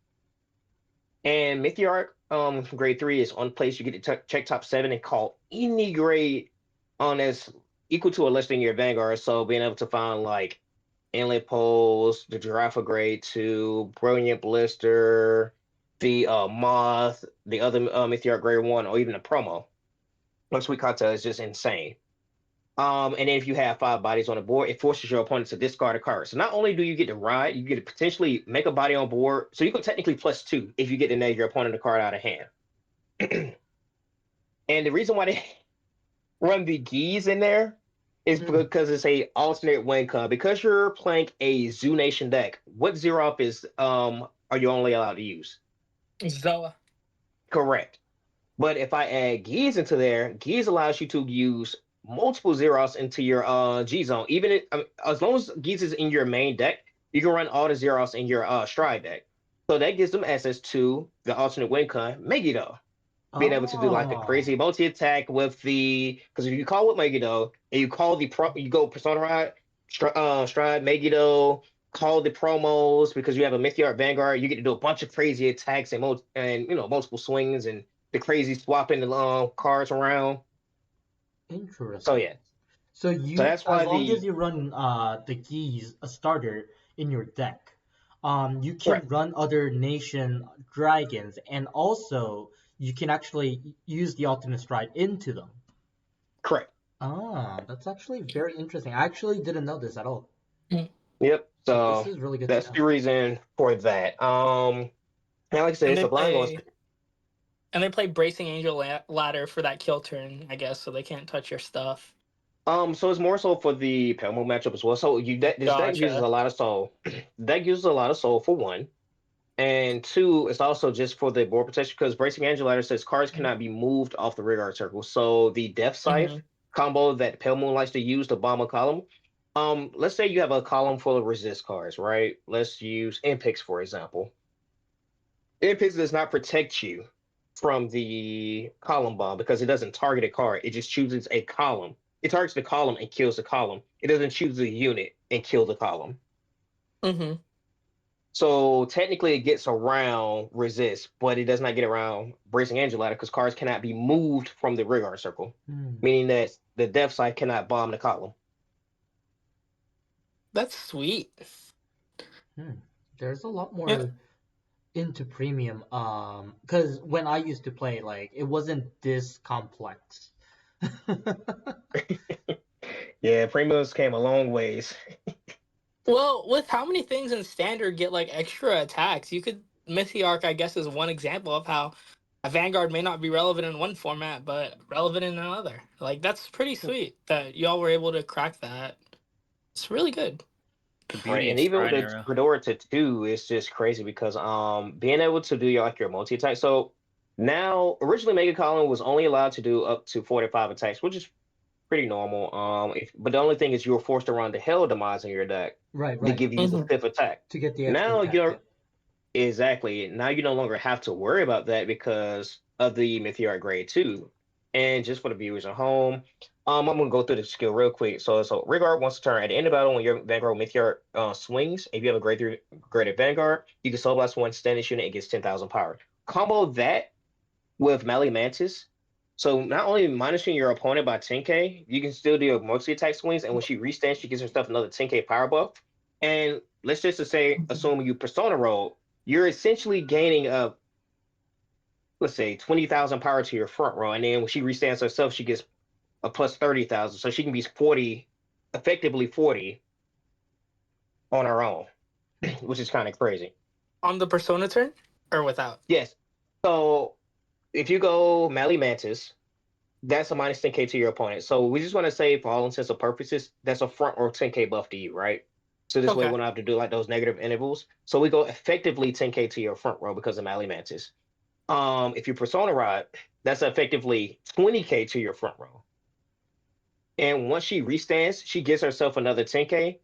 And Mythiarch grade 3 is on place. You get to check top 7 and call any grade on as equal to or less than your Vanguard. So being able to find like Inlet Poles, the Giraffe grade 2, Brilliant Blister, the Moth, the other Mythiarch grade 1, or even the promo. Sweet Kata is just insane. And then if you have 5 bodies on the board, it forces your opponent to discard a card. So not only do you get to ride, you get to potentially make a body on board. So you can technically +2 if you get to neg your opponent a card out of hand. And the reason why they run the Geese in there is because it's a alternate win card. Because you're playing a Zoo Nation deck, what zero is are you only allowed to use?
Zoa.
Correct. But if I add Geese into there, Geese allows you to use multiple Zeros into your G zone. Even as long as Geese is in your main deck, you can run all the Zeros in your Stride deck. So that gives them access to the alternate win con, Megiddo. Being able to do like a crazy multi attack with because if you call with Megiddo and you call you go Persona Ride, Stride, Megiddo, call the promos because you have a Mythiarch Vanguard, you get to do a bunch of crazy attacks and multiple swings and the crazy swapping the cards around.
Interesting.
So yeah.
So
that's why
as long as you run the Geese a starter in your deck, you can run other nation dragons, and also you can actually use the ultimate stride into them.
Correct.
That's actually very interesting. I actually didn't know this at all.
Yep. So
this is really good.
That's the reason for that. Now, like I said, it's a blind going.
And they play Bracing Angel Ladder for that kill turn, I guess, so they can't touch your stuff.
So it's more so for the Pelmo matchup as well. So this deck uses a lot of soul. Deck uses a lot of soul for one. And two, it's also just for the board protection because Bracing Angel Ladder says cards cannot be moved off the Rigard circle. So the Death Scythe combo that Pale Moon likes to use to bomb a column. Let's say you have a column full of resist cards, right? Let's use Impix, for example. Impix does not protect you from the column bomb because it doesn't target a card. It just chooses a column. It targets the column and kills the column. It doesn't choose a unit and kill the column. So technically it gets around resist, but it does not get around Bracing Angel Ladder because cards cannot be moved from the Rigard circle, meaning that the Death Side cannot bomb the column.
That's sweet.
There's a lot more into premium, because when I used to play, like it wasn't this complex.
Yeah, premiums came a long ways.
Well, with how many things in standard get like extra attacks, you could Mythiarch, I guess, is one example of how a Vanguard may not be relevant in one format, but relevant in another. Like that's pretty sweet that y'all were able to crack that. It's really good.
The
Right,
beauty of
and even with
Shrine
the
Era.
Fedora to 2, it's just crazy because being able to do your multi attack. So now originally Mega Colin was only allowed to do up to 45 attacks, which is pretty normal. But the only thing is you were forced to run the Hell Demise in your deck
Right,
to
right.
give you the
Mhm.
fifth attack.
To get the extra
Now
attack.
you're
Yeah.
exactly now you no longer have to worry about that because of the Meteor Grade 2. And just for the viewers at home, I'm gonna go through the skill real quick. So Rigard wants to turn at the end of battle when your Vanguard Meteor swings. If you have a grade 3 graded Vanguard, you can Soul Blast one standing unit and gets 10,000 power. Combo that with Mally Mantis. So not only minusing your opponent by 10k, you can still do a multi attack swings, and when she restands, she gives herself another 10k power buff. And let's just to say, assuming you persona roll, you're essentially gaining let's say 20,000 power to your front row, and then when she restands herself, she gets a plus 30,000, so she can be 40, effectively 40 on her own, which is kind of crazy.
On the Persona turn or without?
Yes. So if you go Mally Mantis, that's a minus 10k to your opponent. So we just want to say, for all intents and purposes, that's a front row 10k buff to you, right? So this way we
Okay.
don't have to do like those negative intervals. So we go effectively 10k to your front row because of Mally Mantis. If you Persona Rod, that's effectively 20k to your front row. And once she restands, she gives herself another 10k.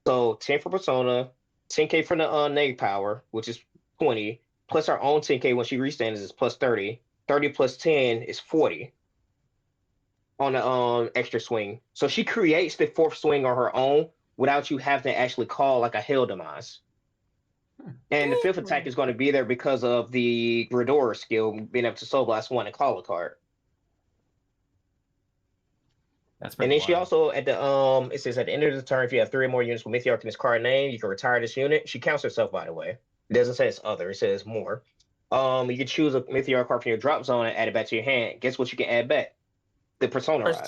So 10 for Persona, 10k for the neg power, which is 20, plus her own 10k when she restands is plus 30. 30 plus 10 is 40 on the extra swing. So she creates the fourth swing on her own without you having to actually call like a Hell Demise. And the fifth attack is going to be there because of the Gridor skill, being able to Soul Blast one and call a card.
That's
And
pretty
then she
wild.
also at the it says at the end of the turn, if you have 3 or more units with Mythiarch in this card name, you can retire this unit. She counts herself, by the way. It doesn't say it's other, it says more. You can choose a Mythiarch card from your drop zone and add it back to your hand. Guess what you can add back? The Persona Rod.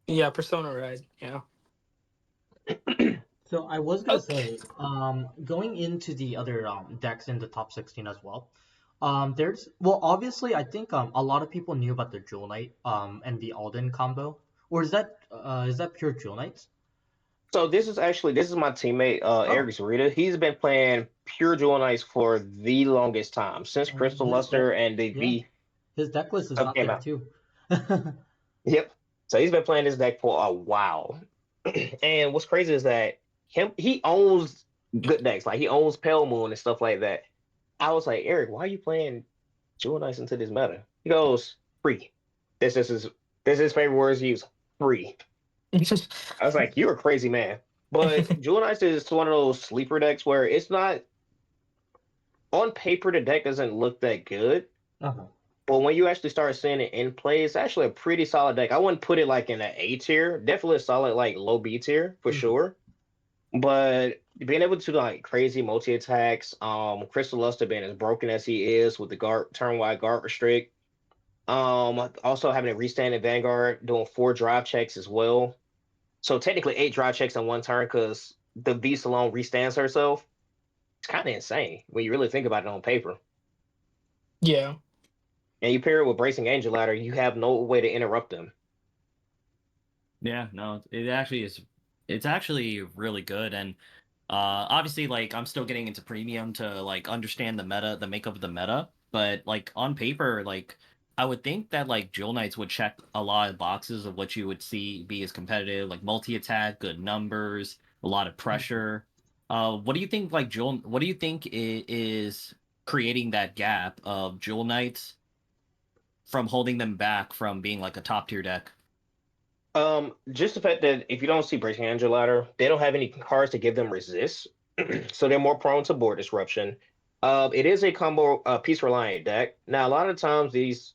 Yeah, Persona Ride. Yeah.
So I was gonna
Okay.
say, going into the other decks in the top 16 as well. There's well, obviously, I think a lot of people knew about the Jewel Knight and the Alden combo, or is that pure Jewel Knights?
So this is my teammate
Oh,
Eric Zarita. He's been playing pure Jewel Knights for the longest time since Crystal
his deck,
Luster and the
yeah,
V
his deck list is
stuff
out
came
there
out.
too.
Yep. So he's been playing this deck for a while. And what's crazy is that he owns good decks. Like he owns Pale Moon and stuff like that. I was like, Eric, why are you playing Jewel Knights into this meta? He goes, free. This is his favorite words used. Free. I was like, you're a crazy man. But Jewel Knights is one of those sleeper decks where it's not on paper the deck doesn't look that good.
Uh-huh.
But when you actually start seeing it in play, it's actually a pretty solid deck. I wouldn't put it like in an A tier, definitely a solid like low B tier for
Mhm.
sure. But being able to do like crazy multi attacks, Crystal Luster being as broken as he is with the guard turn wide guard restrict, also having a restand in Vanguard, doing 4 drive checks as well. So technically 8 drive checks in one turn because the beast alone restands herself. It's kind of insane when you really think about it on paper.
Yeah.
And you pair it with Bracing Angel Ladder, you have no way to interrupt them.
Yeah, no, it actually is. It's actually really good, and obviously, like I'm still getting into premium to like understand the meta, the makeup of the meta. But like on paper, like I would think that like Jewel Knights would check a lot of boxes of what you would see be as competitive, like multi attack, good numbers, a lot of pressure. What do you think? Like Jewel, what do you think is creating that gap of Jewel Knights from holding them back from being like a top tier deck?
Just the fact that if you don't see Bracing Angel Ladder, they don't have any cards to give them resist, so they're more prone to board disruption. It is a combo piece reliant deck. Now, a lot of times these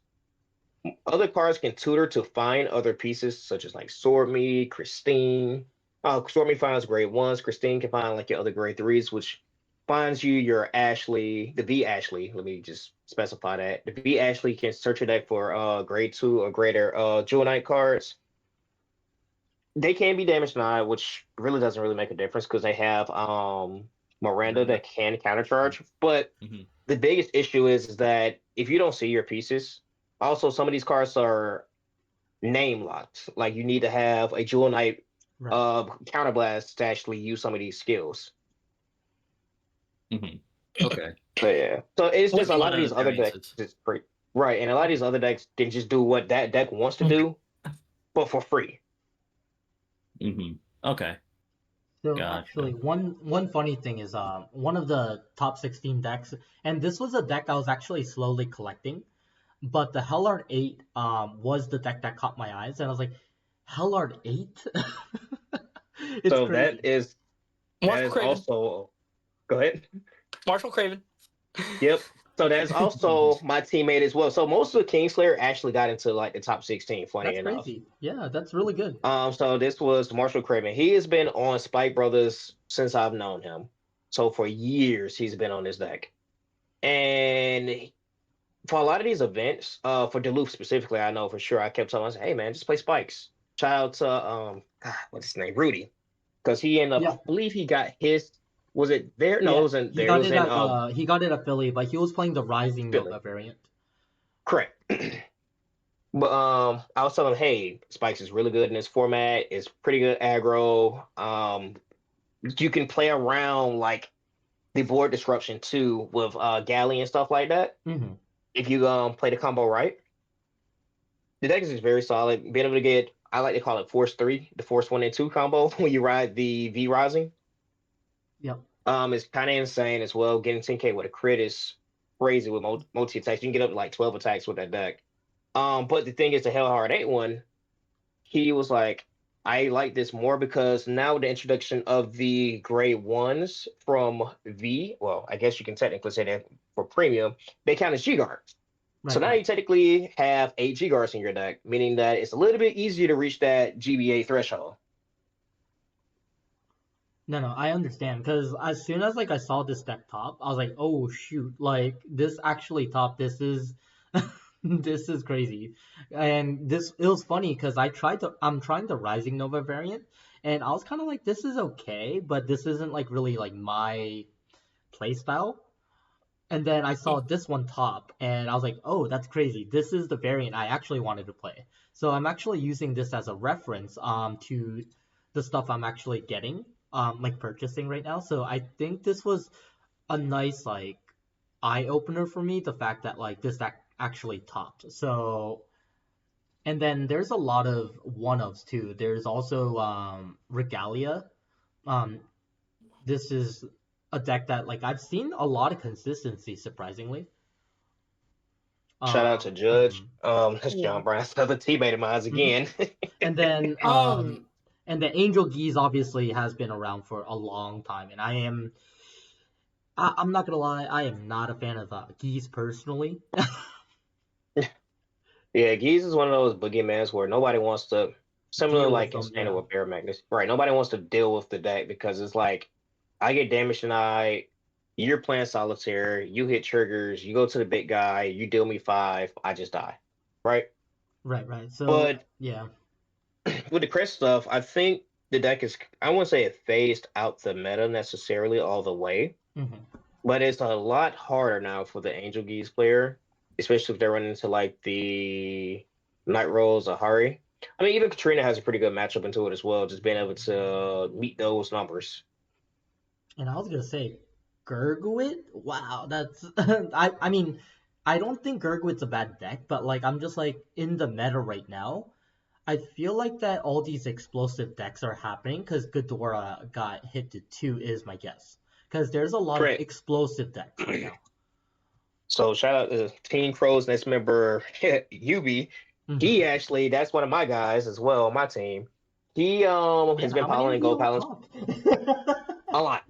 other cards can tutor to find other pieces, such as like Sword Me, Christine. Sword Me finds grade 1s. Christine can find like your other grade 3s, which finds you your Ashley, the V Ashley. Let me just specify that. The V Ashley can search your deck for grade 2 or greater Jewel Knight cards. They can be damage denied, which really doesn't really make a difference because they have Miranda that can countercharge. But the biggest issue is that if you don't see your pieces, also some of these cards are name locked. Like you need to have a Jewel Knight counterblast to actually use some of these skills.
Okay.
So yeah. So it's just a lot of these other
variances.
decks just free. Right. And a lot of these other decks can just do what that deck wants to do, but for free.
Okay.
So
Gotcha.
actually, one funny thing is one of the top 16 decks, and this was a deck I was actually slowly collecting, but the Hellard 8 was the deck that caught my eyes, and I was like, Hellard 8? It's
So
crazy.
that is also go ahead.
Marshall Craven.
Yep. So that's also my teammate as well. So most of the Kingslayer actually got into like the top 16, funny
That's
enough.
crazy. Yeah, that's really good.
So this was Marshall Craven. He has been on Spike Brothers since I've known him. So for years he's been on this deck. And for a lot of these events, for Duluth specifically, I know for sure I kept telling him, hey man, just play Spikes. Shout out to what's his name? Rudy. Because he ended up, I believe he got his. Was it there? No, it wasn't there. It was in
he got it at Philly, but he was playing the Rising Nova variant.
Correct. But I was telling him, hey, Spikes is really good in this format. It's pretty good aggro. You can play around like the board disruption too with Galley and stuff like that. If you play the combo right. The deck is just very solid. Being able to get, I like to call it Force 3, the Force 1 and 2 combo when you ride the V Rising.
Yep.
It's kind of insane as well. Getting 10K with a crit is crazy with multi attacks. You can get up to like 12 attacks with that deck. But the thing is, the Hellhard 8 one, he was like, I like this more because now with the introduction of the grade 1s from V, well, I guess you can technically say that for premium, they count as G guards. So now you technically have 8 G guards in your deck, meaning that it's a little bit easier to reach that GBA threshold.
No, I understand because as soon as like I saw this deck top, I was like, oh shoot, like this actually top. This is this is crazy, and it was funny because I'm trying the Rising Nova variant, and I was kind of like, this is okay, but this isn't like really like my playstyle. And then I saw this one top, and I was like, oh, that's crazy. This is the variant I actually wanted to play. So I'm actually using this as a reference to the stuff I'm actually getting, like purchasing right now. So I think this was a nice like eye opener for me, the fact that like this deck actually topped. So and then there's a lot of one-ofs too. There's also Regalia. This is a deck that like I've seen a lot of consistency, surprisingly.
Shout out to Judge. That's John Brown's another teammate of mine again.
And then and the Angel Geese obviously has been around for a long time, and I'm not gonna lie, I am not a fan of Geese personally.
Yeah, Geese is one of those boogeymans where nobody wants to, similar like in Standard with Bear Magnus, right? Nobody wants to deal with the deck because it's like, I get damage tonight, you're playing solitaire, you hit triggers, you go to the big guy, you deal me 5, I just die, right?
Right. So,
but
yeah.
With the crest stuff, I think the deck is, I wouldn't say it phased out the meta necessarily all the way, but it's a lot harder now for the Angel Geese player, especially if they're running into like the Night Rolls or Hari. I mean, even Katrina has a pretty good matchup into it as well, just being able to meet those numbers.
And I was gonna say, Gurguit? Wow, that's I mean, I don't think Gurguit's a bad deck, but like I'm just like in the meta right now. I feel like that all these explosive decks are happening because Ghidorah got hit to 2 is my guess. Because there's a lot of explosive decks right now.
So shout out to Team Crow's next member, Yubi. He actually, that's one of my guys as well on my team. He has been piling gold pilots. A lot.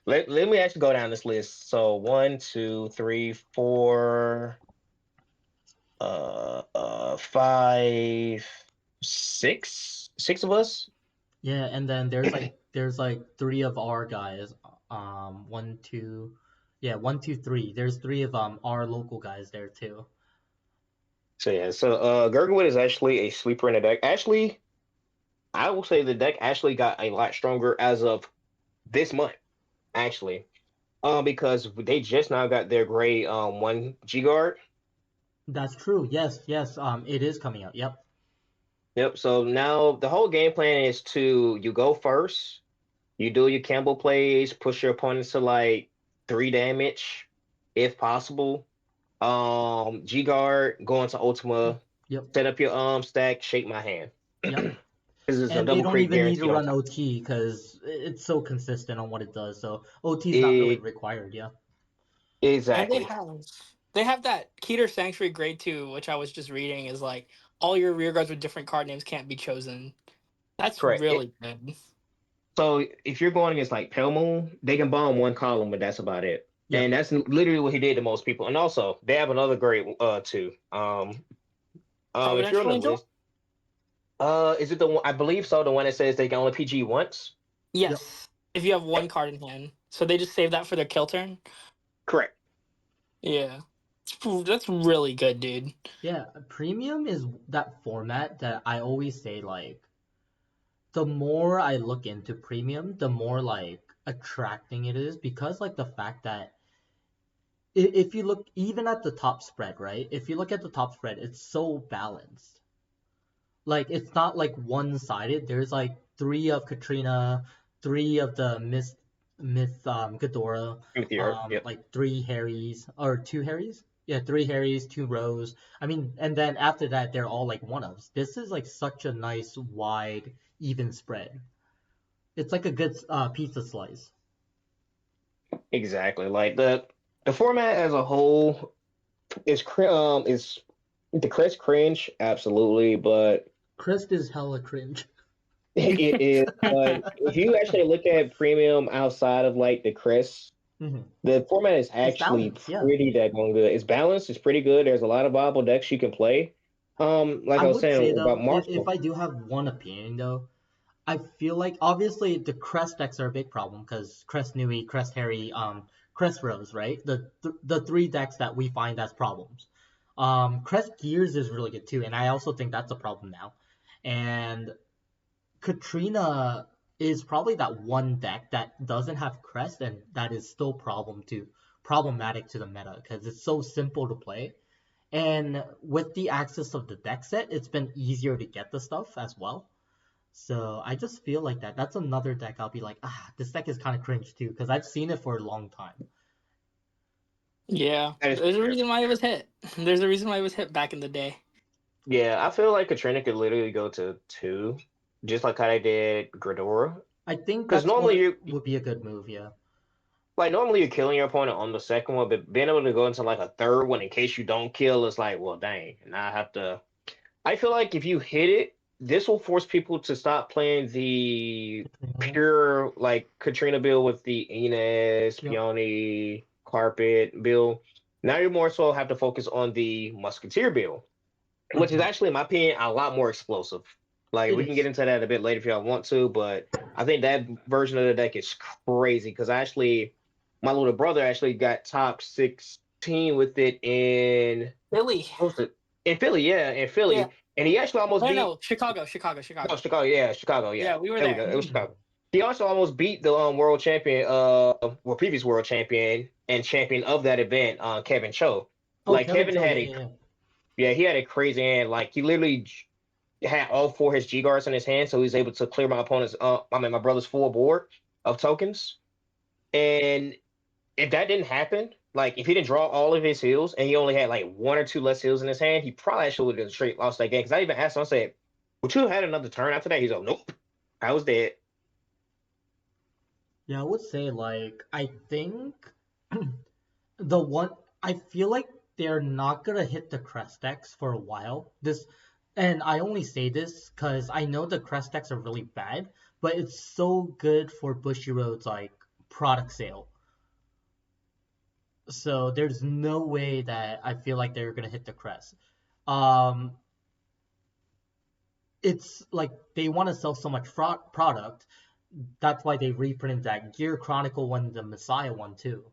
Let me actually go down this list. So 1, 2, 3, 4, 5, 6 of us.
Yeah, and then there's like 3 of our guys. One, two, yeah, one, two, three. There's three of our local guys there too.
So yeah, so Gurglewood is actually a sleeper in the deck. Actually, I will say the deck actually got a lot stronger as of this month, actually. Because they just now got their grade 1 G guard.
That's true. Yes, yes. It is coming out. Yep.
Yep. So now the whole game plan is to you go first, you do your Campbell plays, push your opponents to like 3 damage, if possible. G guard, go into Ultima,
Yep.
set up your stack, shake my hand.
Yep.
This is a
And they
double
don't
crit
even need to
guarantee on
run
top.
OT because it's so consistent on what it does. So OT is not really
It,
required. Yeah.
And
exactly.
they have that Keter Sanctuary Grade 2, which I was just reading, is like all your rear guards with different card names can't be chosen. That's
Correct.
really good.
So if you're going against like Pale Moon, they can bomb one column, but that's about it.
Yeah.
And that's literally what he did to most people. And also, they have another grade too. If you're on
Providential
the
Angel?
list, is it the one? I believe so. The one that says they can only PG once.
Yes. If you have one card in hand. So they just save that for their kill turn?
Correct.
Yeah. That's really good, dude.
Yeah. Premium is that format that I always say like the more I look into premium, the more like attracting it is because like the fact that if you look even at the top spread, right? If you look at the top spread, it's so balanced. Like it's not like one-sided. There's like three of Katrina, three of the Myth Ghidorah,
With your yep.
like three Harrys or two Harrys. Yeah, three Harrys, two Rose. I mean, and then after that, they're all like one-ofs. This is like such a nice wide even spread. It's like a good pizza slice.
Exactly. Like the format as a whole is the crest cringe, absolutely, but
Crest is hella cringe.
it is. But if you actually look at premium outside of like the crest, the format is
It's
actually
balanced, yeah.
pretty daggone good. It's balanced. It's pretty good. There's a lot of viable decks you can play. Like
I
I was
would say
saying about
though, if
Marshall,
I do have one opinion though, I feel like obviously the Crest decks are a big problem because Crest Nui, Crest Harry, Crest Rose, right? The three decks that we find as problems. Crest Gears is really good too, and I also think that's a problem now. And Katrina is probably that one deck that doesn't have Crest and that is still problematic to the meta because it's so simple to play. And with the access of the deck set, it's been easier to get the stuff as well. So I just feel like that's another deck I'll be like, this deck is kind of cringe too, because I've seen it for a long time.
Yeah.
that is
There's a
fair.
reason why it was hit. There's a reason why it was hit back in the day.
Yeah, I feel like Katrina could literally go to 2, just like how they did Gridora.
I think
Because
that's
normally
what
you
would be a good move, yeah.
like normally you're killing your opponent on the second one, but being able to go into like a third one in case you don't kill is like, well, dang. And I have to. I feel like if you hit it, this will force people to stop playing the pure like Katrina build with the Inez,
Yep.
Peony, Carpet build. Now you more so have to focus on the Musketeer build, which is actually, in my opinion, a lot more explosive. Like
It
we can get
is.
into that a bit later if y'all want to, but I think that version of the deck is crazy because actually, my little brother actually got top 16 with it in
Philly.
what was it? In Philly, yeah, in Philly,
Yeah.
and he actually almost beat.
No, Chicago.
No, Chicago, yeah, Chicago, yeah.
Yeah, we were
There we
there.
go. It was Chicago. He also almost beat the world champion, well, previous world champion and champion of that event, Kevin Cho.
Oh,
Like
Kevin
Kevin
Cho,
had
yeah.
he had a crazy hand. Like he literally had all 4 of his G guards in his hand, so he was able to clear my opponent's, my brother's full board of tokens. And if that didn't happen, like if he didn't draw all of his heals and he only had like 1 or 2 less heals in his hand, he probably actually would have straight lost that game. Because I even asked him, I said, "Would you have had another turn after that?" He's like, "Nope, I was dead."
Yeah, I would say like I think the one I feel like they're not gonna hit the crest decks for a while. And I only say this because I know the crest decks are really bad, but it's so good for Bushiroad's like product sale. So there's no way that I feel like they're gonna hit the crest. Um, it's like they want to sell so much product. that's why they reprinted that Gear Chronicle one, the Messiah one too.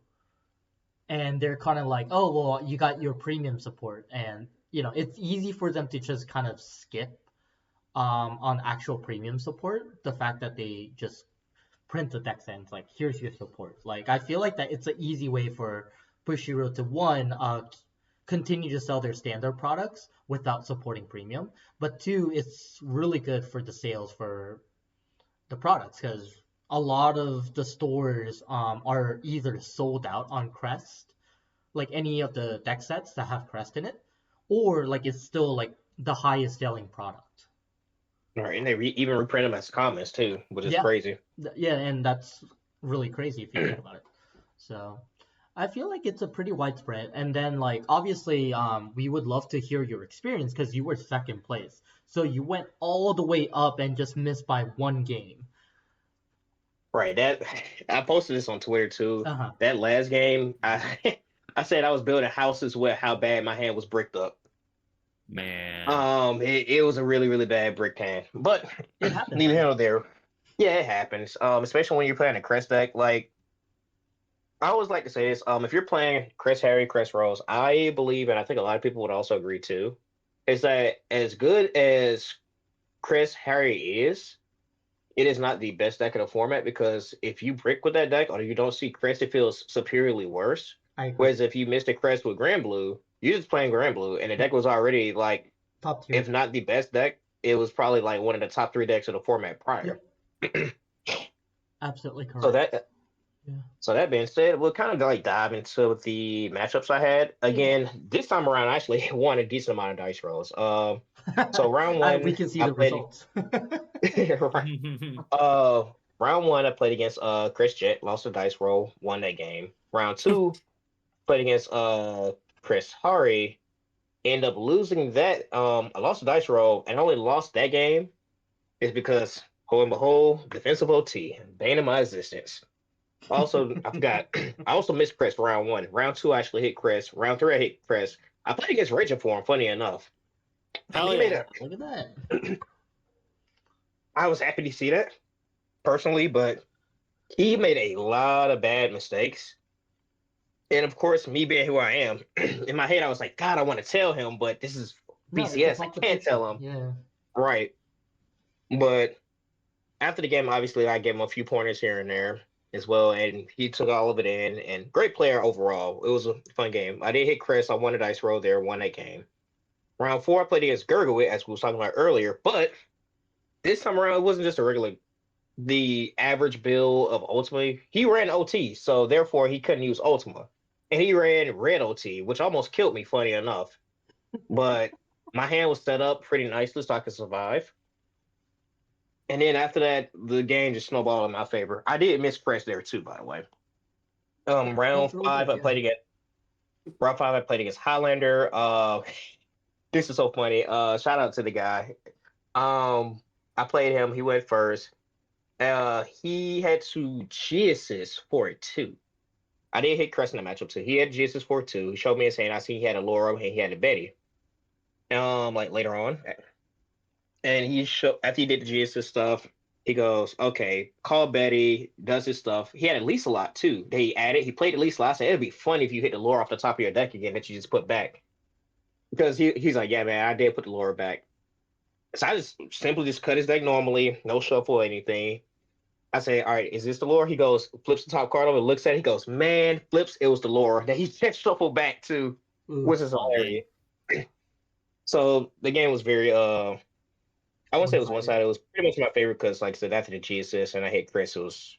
And they're kind of like, oh well, you got your premium support, and it's easy for them to just kind of skip on actual premium support. The fact that they just print the deck and it's like, here's your support. Like I feel like that it's an easy way for Bushiroad to one, continue to sell their standard products without supporting premium, but two, it's really good for the sales for the products because a lot of the stores are either sold out on Crest, like any of the deck sets that have Crest in it, or like it's still like the highest selling product.
All right, and they even reprint them as comments too, which is
Yeah.
crazy.
Yeah, and that's really crazy if you think about it. So I feel like it's a pretty widespread. And then like obviously we would love to hear your experience because you were second place. So you went all the way up and just missed by one game.
Right. That I posted this on Twitter too.
Uh-huh.
That last game, I I said I was building houses with how bad my hand was bricked up.
Man.
It was a really, really bad brick hand. But
It happens.
neither here nor there. Yeah, it happens. Especially when you're playing a Crest deck. Like I always like to say this. If you're playing Crest Harry, Crest Rose, I believe, and I think a lot of people would also agree too, is that as good as Crest Harry is, it is not the best deck in the format because if you brick with that deck or you don't see Crest, it feels superiorly worse.
I agree.
Whereas if you missed a Crest with Grand Blue, you're just playing Grand Blue, and the deck was already like,
Top tier.
if not the best deck, it was probably like one of the top 3 decks of the format prior.
Absolutely correct.
So that being said, we'll kind of like dive into the matchups I had. Again, this time around, I actually won a decent amount of dice rolls. So round one,
we can see
I
the
played-
results.
Right. Round one, I played against Chris Jett, lost a dice roll, won that game. Round two, played against Chris Hari, end up losing that. I lost a dice roll and only lost that game is because, ho and behold, defensive OT, bane of my existence. Also, I forgot. I also missed Chris round one. Round two, I actually hit Chris. Round three, I hit Chris. I played against Raging Form, funny enough.
Hell
He made
yeah.
Look at that.
I was happy to see that, personally, but he made a lot of bad mistakes. And of course, me being who I am, in my head, I was like, God, I want to tell him, but this is
No, it's
BCS. I
off the
can't
picture.
tell him.
Yeah.
Right. But after the game, obviously, I gave him a few pointers here and there as well, and he took all of it in. And great player overall. It was a fun game. I did hit Chris. I won a dice roll there, won that game. Round four, I played against Gergowit, as we were talking about earlier. But this time around, it wasn't just the average build of Ultima. He ran OT, so therefore he couldn't use Ultima. And he ran red OT, which almost killed me, funny enough. But my hand was set up pretty nicely so I could survive. And then after that, the game just snowballed in my favor. I did miss Chris there too, by the way. Round
That's really
five,
good,
I played against Highlander. This is so funny. Shout out to the guy. I played him. He went first. He had to G-assist for it too. I did hit Chris in the matchup too. He had G-assist for it too. He showed me his hand. I seen he had a Laura and he had a Betty. Like later on. And after he did the G-assist stuff, he goes, okay, call Betty, does his stuff. He had at least a lot too. He played at least a lot. I said, it'd be fun if you hit the lore off the top of your deck again that you just put back. Because he's like, yeah, man, I did put the lore back. So I just simply cut his deck normally, no shuffle or anything. I say, all right, is this the lore? He goes, flips the top card over, looks at it, he goes, man, flips, it was the lore. Then he checked shuffle back too, which is hilarious. So the game was very I won't say it was one-sided. It was pretty much my favorite because, like I said, after the G assist and I hit Chris, it was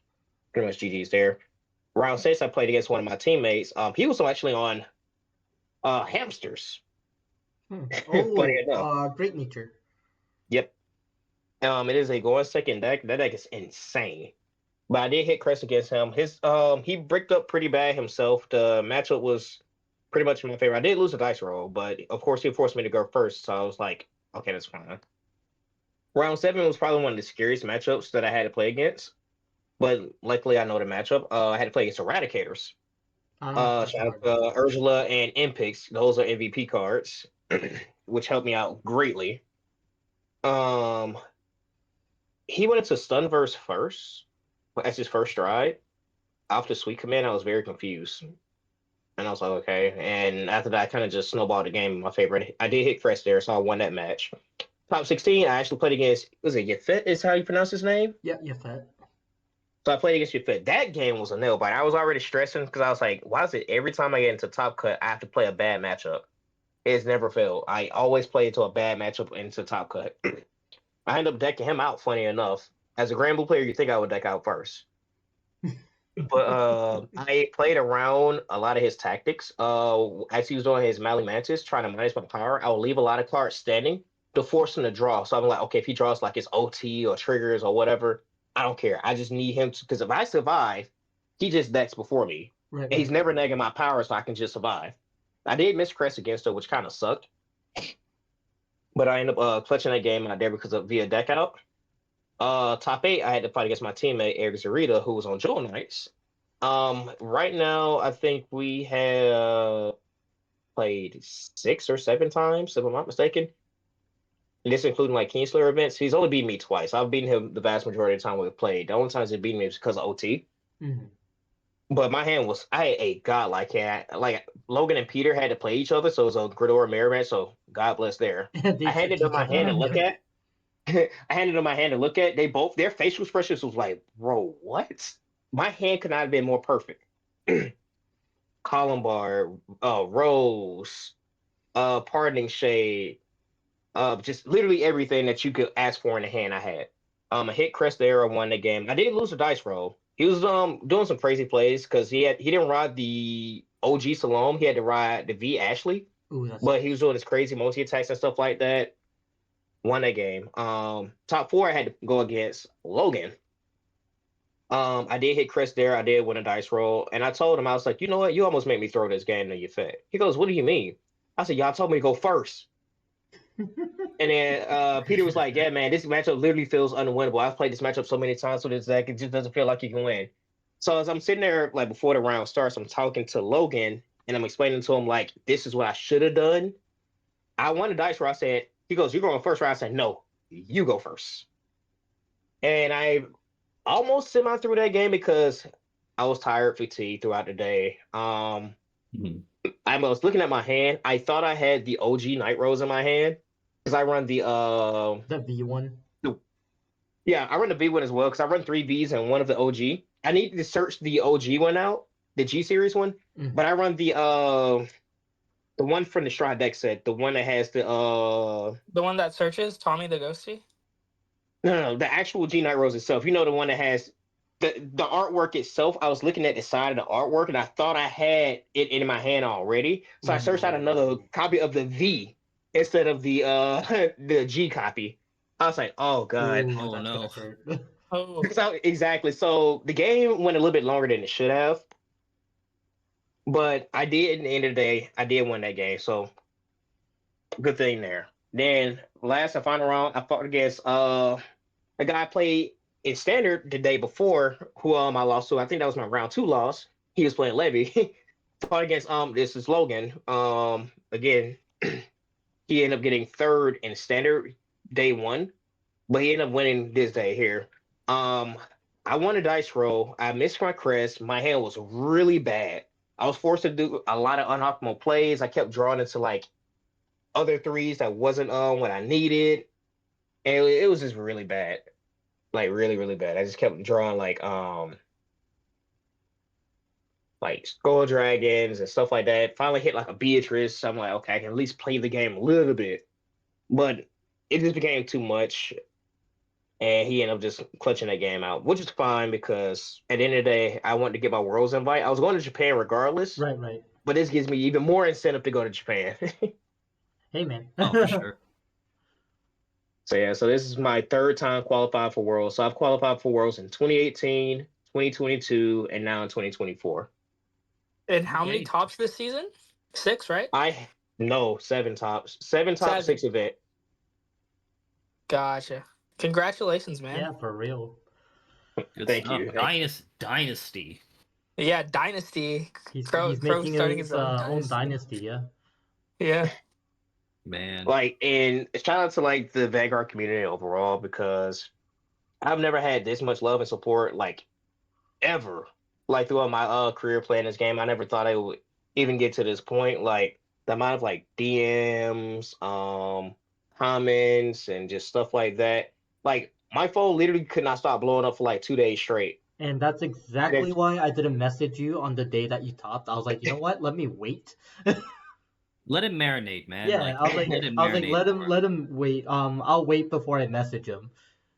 pretty much GG's there. Round six, I played against one of my teammates. He was actually on hamsters. Funny enough.
Great nature.
Yep. It is a going second deck. That deck is insane. But I did hit Chris against him. He bricked up pretty bad himself. The matchup was pretty much in my favor. I did lose a dice roll, but of course he forced me to go first, so I was like, okay, that's fine. Round seven was probably one of the scariest matchups that I had to play against, but luckily I know the matchup. I had to play against Eradicators. Shout out to Ursula and Impix. Those are MVP cards, which helped me out greatly. He went into Stunverse first, as his first stride. Off the sweet command, I was very confused. And I was like, okay. And after that, I kind of just snowballed the game. My favorite. I did hit Crest there, so I won that match. Top 16, I actually played against, was it Yafet is how you pronounce his name?
Yeah, you're fat.
So I played against Yafet. That game was a nail bite. I was already stressing because I was like, why is it every time I get into Top Cut, I have to play a bad matchup? It's never failed. I always play into a bad matchup into Top Cut. I ended up decking him out, funny enough. As a Grand Blue player, you think I would deck out first. But I played around a lot of his tactics. As he was doing his Mally Mantis, trying to minus my power, I would leave a lot of cards standing to force him to draw. So I'm like, okay, if he draws like his OT or triggers or whatever, I don't care. I just need him to, because if I survive, he just decks before me.
Right,
And he's never negating my power, so I can just survive. I did miss Crest against her, which kind of sucked. But I ended up clutching that game out there because of via deck out. Top 8, I had to fight against my teammate Eric Zarita, who was on Jewel Knights. Right now, I think we have played 6 or 7 times, if I'm not mistaken. And this including like Kingslayer events. He's only beaten me twice. I've beaten him the vast majority of the time we've played. The only times he beat me was because of OT.
Mm-hmm.
But my hand was, I had a godlike hand. Like Logan and Peter had to play each other, so it was a Gridor mirror match. So God bless there. I handed them my hand to look at. I handed them my hand to look at. They both, their facial expressions was like, bro, what? My hand could not have been more perfect. Columbar, Rose, Pardoning Shade, just literally everything that you could ask for in the hand I had. I hit Crest there, I won the game. I did lose a dice roll. He was doing some crazy plays because he didn't ride the OG Salome. He had to ride the V Ashley.
Ooh,
But he was doing his crazy multi attacks and stuff like that. Won that game. Top 4, I had to go against Logan. I did hit Chris there. I did win a dice roll. And I told him, I was like, you know what? You almost made me throw this game to your fat. He goes, what do you mean? I said, y'all told me to go first. And then Peter was like, yeah, man, this matchup literally feels unwinnable. I've played this matchup so many times with this deck, it just doesn't feel like you can win. So as I'm sitting there, like before the round starts, I'm talking to Logan and I'm explaining to him, like, this is what I should have done. I won a dice roll. I said, he goes, you're going first, right? I said, no, you go first. And I almost semi through that game because I was tired, fatigued throughout the day. I was looking at my hand. I thought I had the OG Night Rose in my hand because I run the
V1.
Yeah, I run the V1 as well because I run 3 Vs and one of the OG. I needed to search the OG one out, the G series one, but I run the one from the Stride deck set, the one that has the
one that searches Tommy the Ghosty.
No, the actual G Night Rose itself. You know, the one that has the artwork itself. I was looking at the side of the artwork and I thought I had it in my hand already. So I searched out another copy of the V instead of the the G copy. I was like, oh God.
Ooh,
Oh no.
Oh,
So, exactly. So the game went a little bit longer than it should have. But I did, in the end of the day, I did win that game. So good thing there. Then last and final round, I fought against a guy I played in standard the day before, who I lost to. I think that was my round 2 loss. He was playing Levy. Fought against this is Logan. Again, he ended up getting 3rd in standard day 1, but he ended up winning this day here. I won a dice roll. I missed my crest. My hand was really bad. I was forced to do a lot of unoptimal plays. I kept drawing into like other 3s that wasn't what I needed. And it was just really bad. Like really, really bad. I just kept drawing like Skull Dragons and stuff like that. Finally hit like a Beatrice. So I'm like, okay, I can at least play the game a little bit. But it just became too much. And he ended up just clutching that game out, which is fine because at the end of the day, I wanted to get my Worlds invite. I was going to Japan regardless.
Right.
But this gives me even more incentive to go to Japan.
Hey, man.
Oh, for sure.
So yeah, so this is my 3rd time qualified for Worlds. So I've qualified for Worlds in 2018, 2022, and now in 2024.
and how many
Okay.
tops this season? 6, right?
No, 7 tops. 7 tops, 6 event.
Gotcha. Congratulations, man.
Yeah, for real.
Good
Thank
stuff.
you.
Dynasty.
Yeah, Dynasty.
He's
Crow's
making
starting
his
his own
own dynasty, yeah.
Yeah.
Man.
Like, and shout out to like the Vanguard community overall because I've never had this much love and support like ever, like throughout my career playing this game, I never thought I would even get to this point. Like the amount of like DMs, comments, and just stuff like that. Like my phone literally could not stop blowing up for like 2 days straight.
And that's
And
exactly why I didn't message you on the day that you topped. I was like, you know what? Let me wait.
Let it marinate, man.
Yeah,
Like
I was like,
let it marinate more.
let him wait. I'll wait before I message him,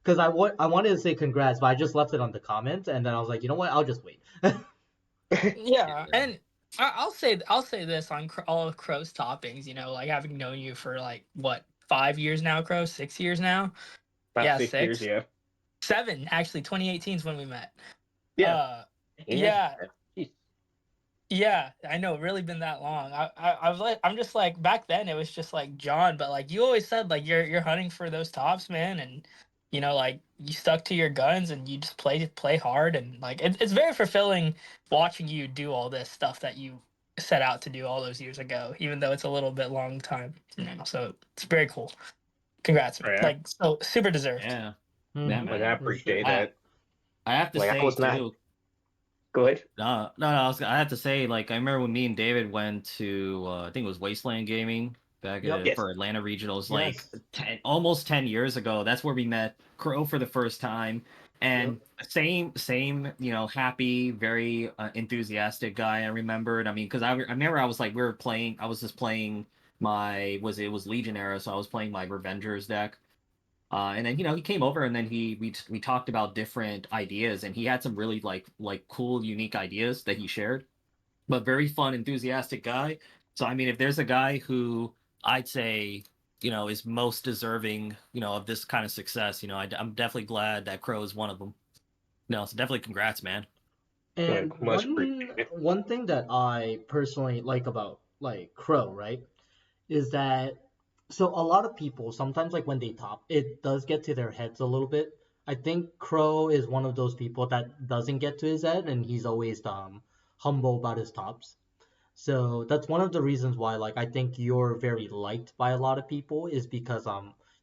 because I wanted to say congrats, but I just left it on the comment, and then I was like, you know what? I'll just wait.
Yeah,
Yeah.
and I'll say this on all of Crow's toppings. You know, like having known you for like what 5 years now, Crow, 6 years now.
about
Yeah,
6 years,
six,
yeah,
7 actually. 2018 is when we met.
yeah,
Uh,
yeah.
yeah, yeah. I know, really been that long. I'm just like back then it was just like John, but like you always said, like you're hunting for those tops, man, and you know like you stuck to your guns and you just play hard and like it's very fulfilling watching you do all this stuff that you set out to do all those years ago, even though it's a little bit long time, you know. So it's very cool. Congrats, man.
Yeah,
Like so super deserved.
Yeah. Yeah,
Hmm,
like I
man.
for
appreciate
sure.
I
that.
I have to
Like I
say
was not.
too.
Go ahead.
No, I have to say, like, I remember when me and David went to, I think it was Wasteland Gaming back
Yep.
Yes.
for Atlanta Regionals, like
Yes.
almost 10 years ago. That's where we met Crow for the first time.
Yep.
And same, happy, very enthusiastic guy. I remembered. I mean, because I remember I was like, I was just playing it was Legion era, so I was playing my Revengers deck. And then he came over and then we talked about different ideas and he had some really like cool unique ideas that he shared, but very fun enthusiastic guy. So I mean, if there's a guy who I'd say is most deserving of this kind of success, I'm definitely glad that Crow is one of them. No, so definitely congrats, man.
And
Like much appreciated.
one thing that I personally like about like Crow, right, is that so a lot of people sometimes like when they top, it does get to their heads a little bit. I think Crow is one of those people that doesn't get to his head, and he's always humble about his tops. So that's one of the reasons why like I think you're very liked by a lot of people is because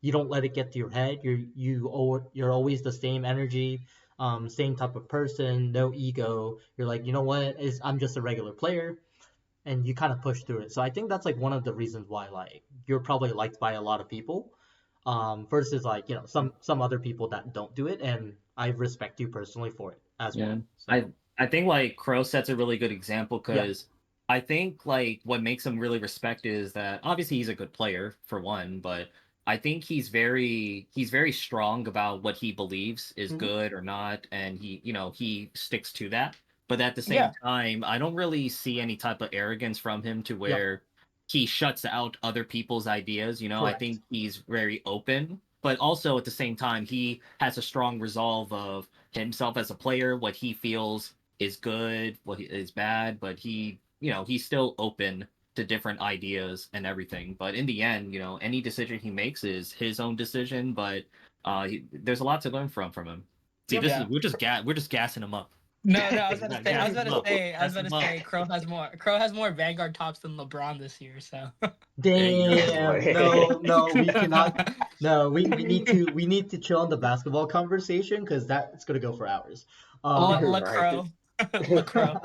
you don't let it get to your head. You're always the same energy, same type of person, no ego. You're like, you know what? Is I'm just a regular player, and you kind of push through it. So I think that's like one of the reasons why like you're probably liked by a lot of people, versus like some other people that don't do it, and I respect you personally for it as
Yeah.
well.
I
So
I think like Crow sets a really good example
yeah.
because I think like what makes him really respected is that obviously he's a good player for one, but I think he's very strong about what he believes is
Hmm.
good or not, and he sticks to that. But at the same
Yeah,
time, I don't really see any type of arrogance from him to
Yep.
where he shuts out other people's ideas. I
Correct.
think he's very open, but also at the same time, he has a strong resolve of himself as a player, what he feels is good, is bad, but he's still open to different ideas and everything. But in the end, any decision he makes is his own decision. But there's a lot to learn from him. See,
Yep.
this is
yeah.
we're just gassing him up.
No, I was about to say,
Gas him up. Gas him up.
Crow has more Vanguard tops than LeBron this year. So
There you go.
Damn, no, we cannot. No, we need to chill on the basketball conversation because that's gonna go for hours. Um,
Right.
LaCroix, LaCroix.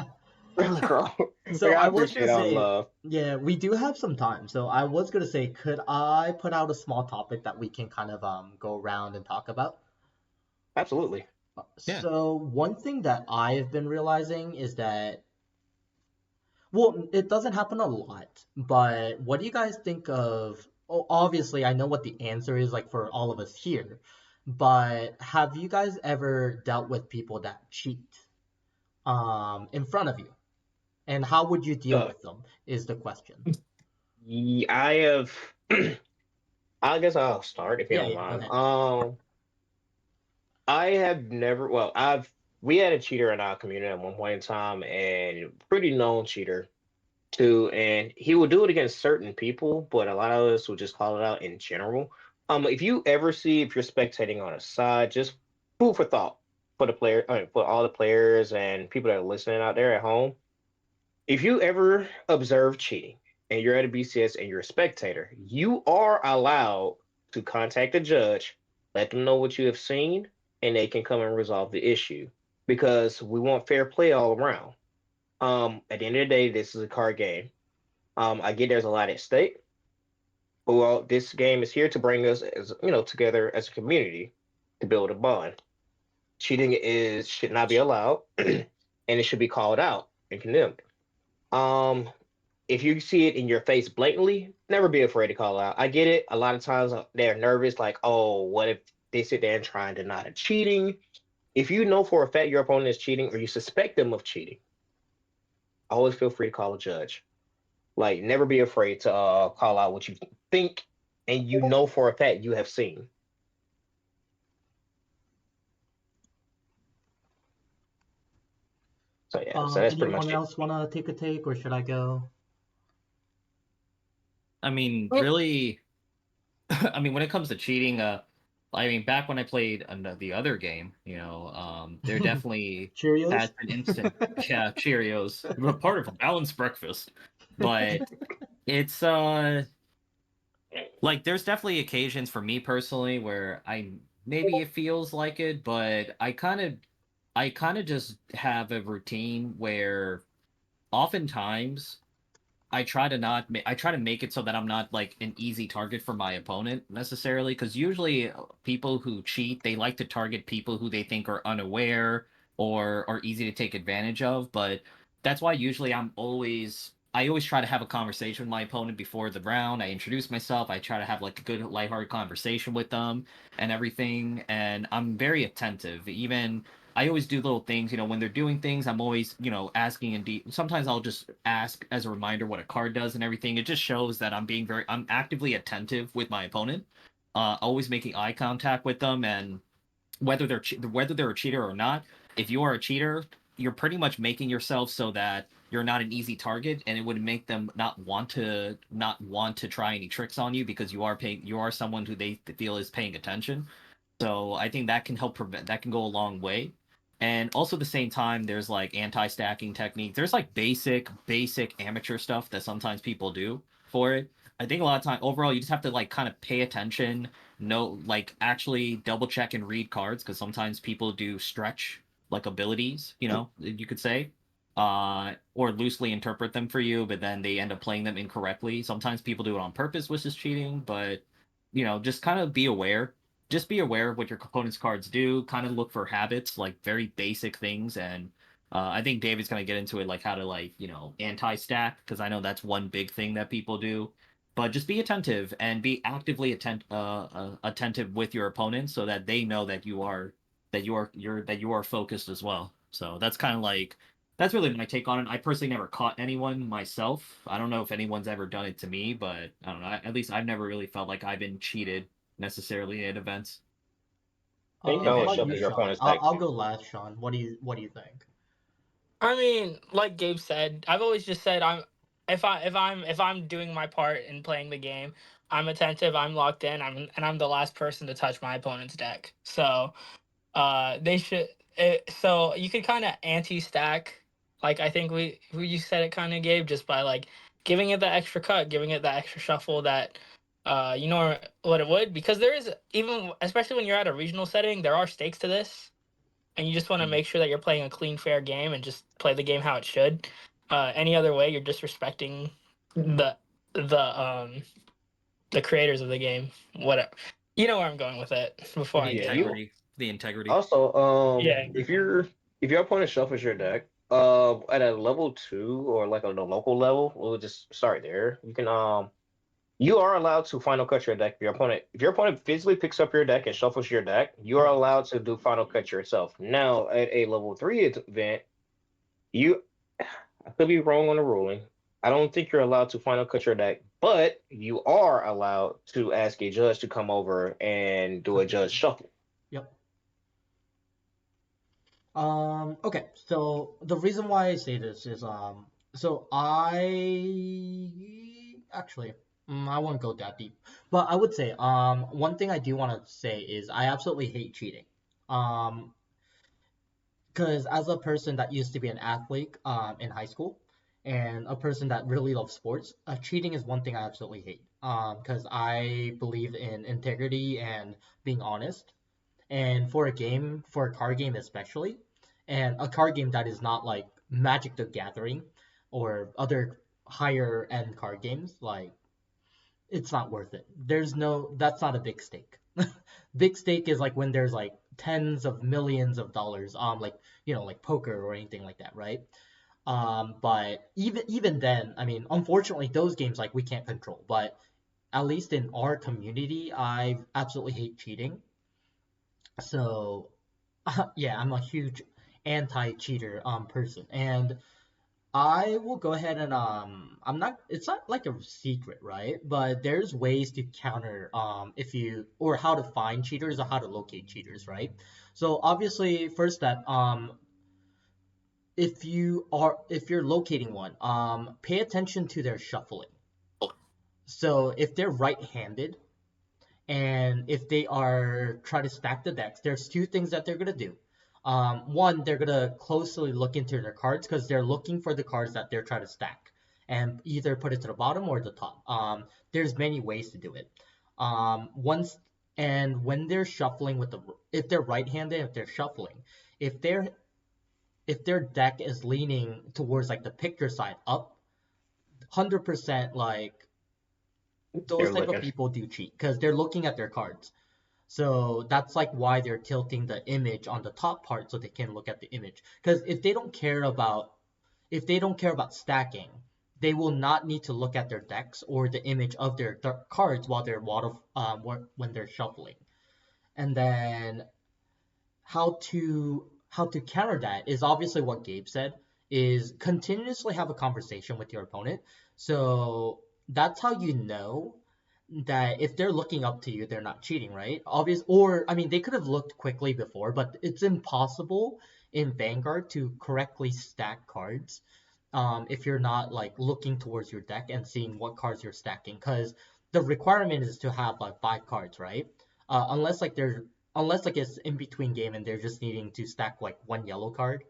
Really, girl. Like
so
I
I was gonna
appreciate all the
say,
love.
yeah, we do have some time. So I was gonna say, could I put out a small topic that we can kind of go around and talk about?
Absolutely.
Yeah.
So one thing that I have been realizing is that, well, it doesn't happen a lot, but what do you guys think of? Oh, obviously, I know what the answer is like for all of us here, but have you guys ever dealt with people that cheat in front of you? And how would you deal
Uh,
with them is the question.
I have. I guess I'll start if you
Yeah,
don't
yeah, go
mind.
ahead.
I have never. Well, we had a cheater in our community at one point in time, and pretty known cheater too. And he would do it against certain people, but a lot of us would just call it out in general. If you ever see if you're spectating on a side, just food for thought for the player, I mean, for all the players and people that are listening out there at home. If you ever observe cheating and you're at a BCS and you're a spectator, you are allowed to contact the judge, let them know what you have seen, and they can come and resolve the issue. because we want fair play all around. At the end of the day, this is a card game. I get there's a lot at stake, but well, this game is here to bring us as together as a community to build a bond. Cheating is should not be allowed, and it should be called out and condemned. Um, if you see it in your face blatantly, never be afraid to call out. I get it. A lot of times they're nervous, like, oh, what if they sit there and try and deny the cheating? If you know for a fact your opponent is cheating or you suspect them of cheating, always feel free to call a judge. Like, never be afraid to call out what you think and you know for a fact you have seen. So yeah, so that's pretty much
Anyone
it.
else want to take a take, or should I go?
I mean, really, I mean, when it comes to cheating, I mean, back when I played the other game, there definitely
Cheerios?
has been instant, yeah, Cheerios, were part of a balanced breakfast. But it's like there's definitely occasions for me personally where maybe it feels like it, but I kind of just have a routine where oftentimes I try to make it so that I'm not like an easy target for my opponent necessarily, because usually people who cheat, they like to target people who they think are unaware or are easy to take advantage of. But that's why usually I always try to have a conversation with my opponent before the round. I introduce myself. I try to have like a good lighthearted conversation with them and everything. And I'm very attentive. Even I always do little things, when they're doing things, I'm always, asking sometimes I'll just ask as a reminder what a card does and everything. It just shows that I'm actively attentive with my opponent, always making eye contact with them. And whether they're a cheater or not, if you are a cheater, you're pretty much making yourself so that you're not an easy target, and it would make them not want to try any tricks on you because you are someone who they feel is paying attention. So I think that can that can go a long way. And also at the same time, there's like anti-stacking techniques. There's like basic amateur stuff that sometimes people do for it. I think a lot of time overall you just have to like kind of pay attention, know, like actually double check and read cards, because sometimes people do stretch like abilities, you could say, or loosely interpret them for you, but then they end up playing them incorrectly. Sometimes people do it on purpose, which is cheating, but just kind of be aware. Just be aware of what your opponent's cards do. Kind of look for habits, like very basic things. And I think David's gonna get into it, like how to like anti-stack, because I know that's one big thing that people do. But just be attentive and be actively attentive with your opponent, so that they know that you are focused as well. So that's kind of like that's really my take on it. I personally never caught anyone myself. I don't know if anyone's ever done it to me, but I don't know. At least I've never really felt like I've been cheated necessarily at events.
I think you can
How
always
about
shuffle
you,
your
Sean?
opponent's
I'll,
deck.
I'll go last, Sean. What do you think?
I mean, like Gabe said, I've always just said if I'm doing my part in playing the game, I'm attentive, I'm locked in, I'm the last person to touch my opponent's deck. So they should so you could kind of anti-stack, like I think you said it kind of, Gabe, just by like giving it the extra cut, giving it the extra shuffle that you know what it would, because there is, even especially when you're at a regional setting, there are stakes to this, and you just want to make sure that you're playing a clean, fair game and just play the game how it should. Any other way, you're disrespecting the the um the creators of the game. Whatever. You know where I'm going with it before
The
I
Yeah,
get.
you
integrity, the integrity.
also
Yeah.
if your opponent shuffles your deck at a level 2 or like on the local level, we'll just start there. You are allowed to final cut your deck. If your opponent physically picks up your deck and shuffles your deck, you are allowed to do final cut yourself. Now, at a level 3 event, you I could be wrong on the ruling. I don't think you're allowed to final cut your deck, but you are allowed to ask a judge to come over and do a judge shuffle.
Yep. Okay, so the reason why I say this is so I actually I won't go that deep, but I would say one thing I do want to say is I absolutely hate cheating. Um, because as a person that used to be an athlete in high school and a person that really loves sports, cheating is one thing I absolutely hate. Because I believe in integrity and being honest. And for a card game especially, and a card game that is not like Magic the Gathering or other higher end card games, like it's not worth it. That's not a big stake. Big stake is like when there's like tens of millions of dollars, like like poker or anything like that, right? But even then, I mean, unfortunately, those games like we can't control. But at least in our community, I absolutely hate cheating. So yeah, I'm a huge anti-cheater person, and I will go ahead and I'm not it's not like a secret, right? But there's ways to counter if you or how to find cheaters or how to locate cheaters, right? So obviously first step if you're locating one, pay attention to their shuffling. So if they're right-handed and if they are trying to stack the decks, there's two things that they're gonna do. One, they're gonna closely look into their cards because they're looking for the cards that they're trying to stack, and either put it to the bottom or the top. There's many ways to do it. Once and when they're shuffling if they're right-handed, if they're shuffling, if they're if their deck is leaning towards like the picture side up, 100% like those
They're
type of
looking.
people do cheat because they're looking at their cards. So that's like why they're tilting the image on the top part so they can look at the image. Because if they don't care about stacking, they will not need to look at their decks or the image of their cards while when they're shuffling. And then how to counter that is obviously what Gabe said is continuously have a conversation with your opponent. So that's how you know that if they're looking up to you, they're not cheating, right? Or I mean, they could have looked quickly before, but it's impossible in Vanguard to correctly stack cards if you're not like looking towards your deck and seeing what cards you're stacking, because the requirement is to have like 5 cards, right? Unless like it's in between game and they're just needing to stack like one yellow card.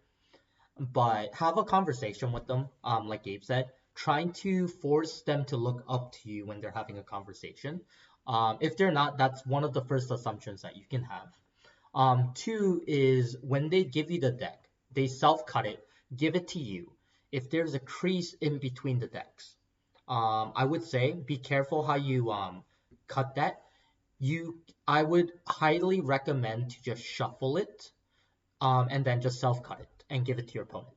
But have a conversation with them, like Gabe said, trying to force them to look up to you when they're having a conversation. If they're not, that's one of the first assumptions that you can have. Two is when they give you the deck, they self-cut it, give it to you. If there's a crease in between the decks, I would say be careful how you cut that. I would highly recommend to just shuffle it, and then just self-cut it and give it to your opponent.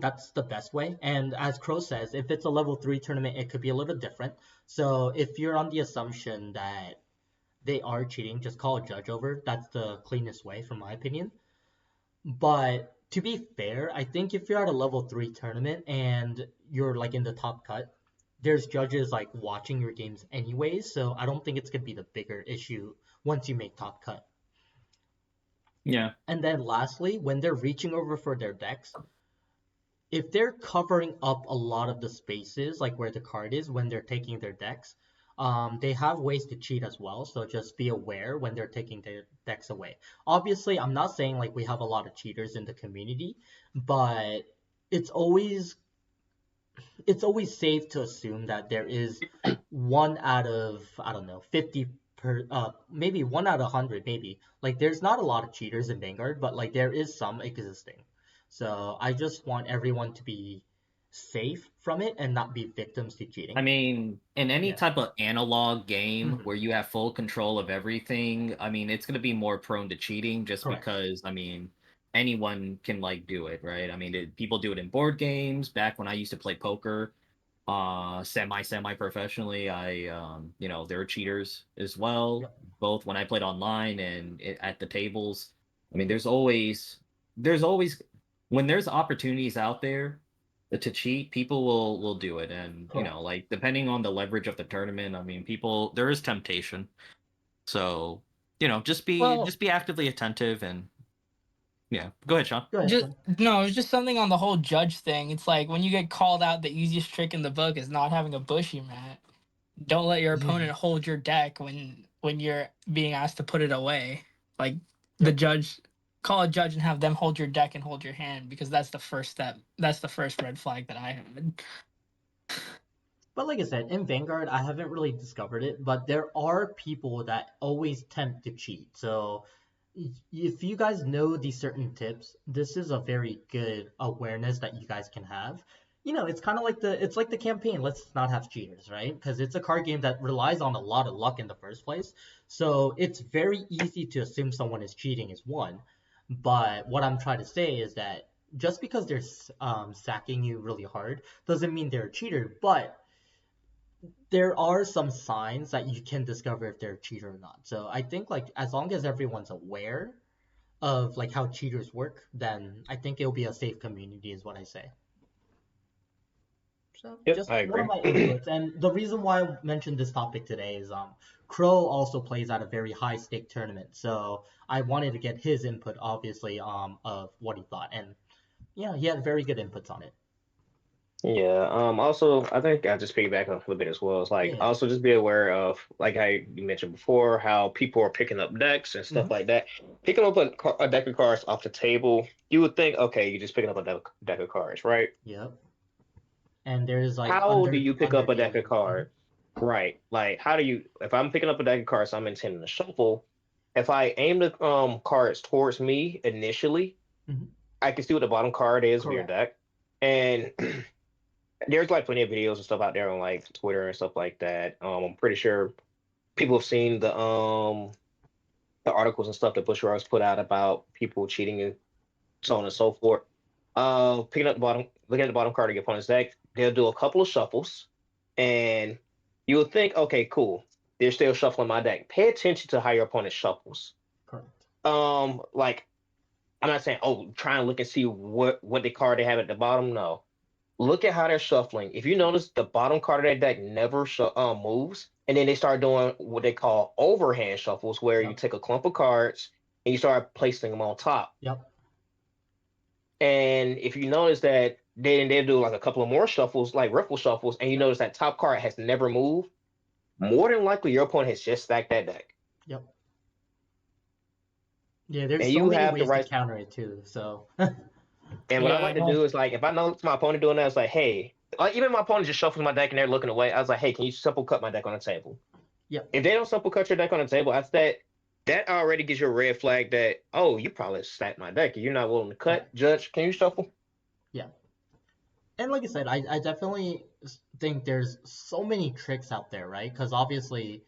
That's the best way. And as Crow says, if it's a level 3 tournament, it could be a little different. So if you're on the assumption that they are cheating, just call a judge over. That's the cleanest way, from my opinion. But to be fair, I think if you're at a level 3 tournament and you're like in the top cut, there's judges like watching your games anyways, so I don't think it's gonna be the bigger issue once you make top cut.
Yeah.
And then lastly, when they're reaching over for their decks, if they're covering up a lot of the spaces, like where the card is when they're taking their decks, they have ways to cheat as well. So just be aware when they're taking their decks away. Obviously, I'm not saying like we have a lot of cheaters in the community, but it's always safe to assume that there is one out of, I don't know, 50 maybe 1 out of 100, maybe. Like there's not a lot of cheaters in Vanguard, but like there is some existing. So I just want everyone to be safe from it and not be victims to cheating.
I mean, in any
Yeah.
type of analog game
Mhm.
where you have full control of everything, I mean, it's going to be more prone to cheating just
Correct.
because, I mean, anyone can like do it, right? I mean, people do it in board games. Back when I used to play poker, semi professionally, there were cheaters as well,
Yep.
both when I played online and at the tables. I mean, there's always when there's opportunities out there to cheat, people will do it. And
Correct.
like depending on the leverage of the tournament, I mean, there is temptation. So just be
Well,
actively attentive. And yeah, go ahead, Sean.
Go ahead,
just
Sean.
no, it's just something on the whole judge thing. It's like when you get called out, the easiest trick in the book is not having a bushy mat. Don't let your
Yeah.
opponent hold your deck when you're being asked to put it away. Like the judge, call a judge and have them hold your deck and hold your hand, because that's the first step. That's the first red flag that I had.
But like I said, in Vanguard, I haven't really discovered it, but there are people that always tempt to cheat. So if you guys know these certain tips, this is a very good awareness that you guys can have. It's kind of like the campaign. Let's not have cheaters, right? Because it's a card game that relies on a lot of luck in the first place. So it's very easy to assume someone is cheating is one. But what I'm trying to say is that just because they're sacking you really hard doesn't mean they're a cheater. But there are some signs that you can discover if they're a cheater or not. So I think like as long as everyone's aware of like how cheaters work, then I think it'll be a safe community, is what I say. So
Yep,
just
I
one of
agree.
my inputs, and the reason why I mentioned this topic today is Crow also plays at a very high stake tournament, so I wanted to get his input, obviously, of what he thought, and yeah, he had very good inputs on it.
Yeah. Also, I think I just piggyback on a little bit as well. It's like
Yeah.
also just be aware of like how you mentioned before, how people are picking up decks and stuff
Mm-hmm.
like that. Picking up a deck of cards off the table, you would think, okay, you're just picking up a deck of cards, right?
Yep. And there's like
How do you pick up a deck of
underdealing. Mm-hmm.
cards? Right. Like how do you if I'm picking up a deck of cards, I'm intending to shuffle. If I aim the cards towards me initially,
Mm-hmm.
I can see what the bottom card is of your
Correct.
deck. And there's like plenty of videos and stuff out there on like Twitter and stuff like that. I'm pretty sure people have seen the articles and stuff that Bush Ross put out about people cheating and so on and so forth. Picking up the bottom, looking at the bottom card of your opponent's deck, they'll do a couple of shuffles, and you would think, okay, cool, they're still shuffling my deck. Pay attention to how your opponent shuffles.
Correct.
Like I'm not saying, oh, try and look and see what the card they have at the bottom. No, look at how they're shuffling. If you notice the bottom card of that deck never moves, and then they start doing what they call overhand shuffles, where you
Yep.
take a clump of cards and you start placing them on top.
Yep.
And if you notice that they do like a couple of more shuffles, like riffle shuffles, and you notice that top card has never moved, more than likely your opponent has just stacked that deck.
Yep. Yeah, there's
And
so
you
many
have the
ways to
right.
counter it too. So
And what I like
Yeah.
to do is like if I know it's my opponent doing that, it's like, hey, like even my opponent just shuffles my deck and they're looking away. I was like, hey, can you simple cut my deck on the table?
yep.
If they don't simple cut your deck on the table, that's that already gives you a red flag that, oh, you probably stacked my deck. You're not willing to cut.
Correct.
Judge, can you shuffle?
Yeah. And like I said, I definitely think there's so many tricks out there, right? Because obviously,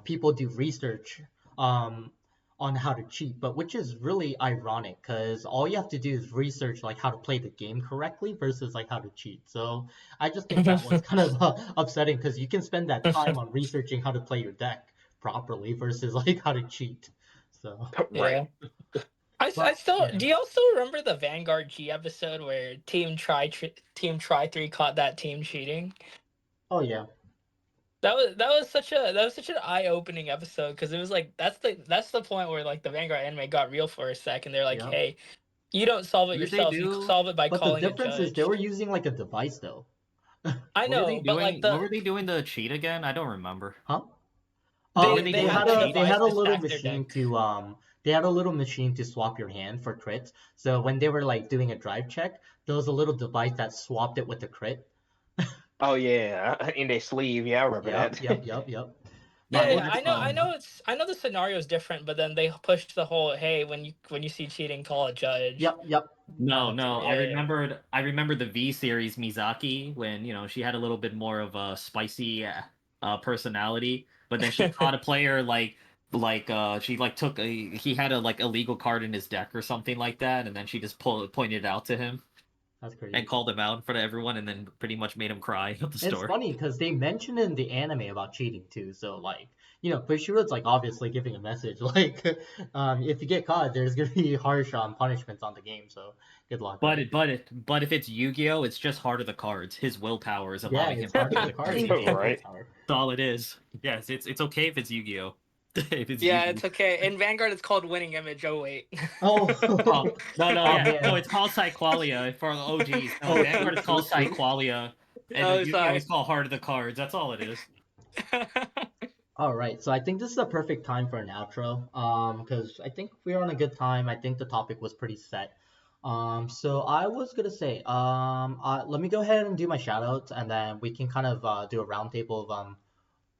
people do research on how to cheat, but which is really ironic because all you have to do is research like how to play the game correctly versus like how to cheat. So I just think that was kind of upsetting because you can spend that time on researching how to play your deck properly versus like how to cheat. So,
Right.
Yeah. I
but
still
yeah.
do you also remember the Vanguard G episode where Team Try 3 caught that team cheating?
Oh yeah.
That was such an eye-opening episode because it was like that's the point where like the Vanguard anime got real for a second. They're like,
Yeah.
hey, you don't solve it
What did they
yourself, you
do?
solve it by
But the
calling a
difference is they
judge.
were using like a device though.
I
What were they
know, but like
doing? What were they doing to cheat again? I don't remember.
Huh?
What were
they
they
they
They
doing
had
to
had
the
a
cheat?
they had
device
a
to
little
stack their
machine
deck.
to they had a little machine to swap your hand for crits. So when they were like doing a drive check, there was a little device that swapped it with the crit.
Oh yeah, in their sleeve. Yeah, I remember
Yep,
that.
yep, yep, yep.
Yeah,
But
Yeah,
it's
I know the scenario is different, but then they pushed the whole hey when you see cheating, call a judge.
yep, yep.
No,
That's
no.
correct.
Yeah.
I remembered the V series Mizaki when she had a little bit more of a spicy personality, but then she caught a player she like took he had a like illegal card in his deck or something like that, and then she just pointed it out to him
That's
and
crazy.
called him out in front of everyone, and then pretty much made him cry at the
It's
store.
funny because they mentioned in the anime about cheating too. So like, Bushiroad's like obviously giving a message like, if you get caught, there's gonna be harsh punishments on the game. So good luck, right?
But if it's Yu-Gi-Oh, it's just heart of the cards. His willpower is
Yeah,
allowing him
it's
to
hard
play
of the
the
cards
cards
to
he
gain
can.
Right.
willpower.
That's all it is. Yes, it's okay if it's Yu-Gi-Oh. If it's
Yeah,
Yu-Gi.
it's okay. In Vanguard, it's called Winning Image. Oh wait.
Oh,
Oh no,
oh
yeah, no,
man.
it's called Cyqualia for the OGs. No,
Oh,
Vanguard
true,
is
true,
called
true.
Cyqualia, and then
Oh,
Yu-Gi-Oh
sorry.
is called Heart of the Cards. That's all it is.
All right, so I think this is a perfect time for an outro. Because I think we're on a good time. I think the topic was pretty set. So I was gonna say, let me go ahead and do my shout outs, and then we can kind of do a roundtable of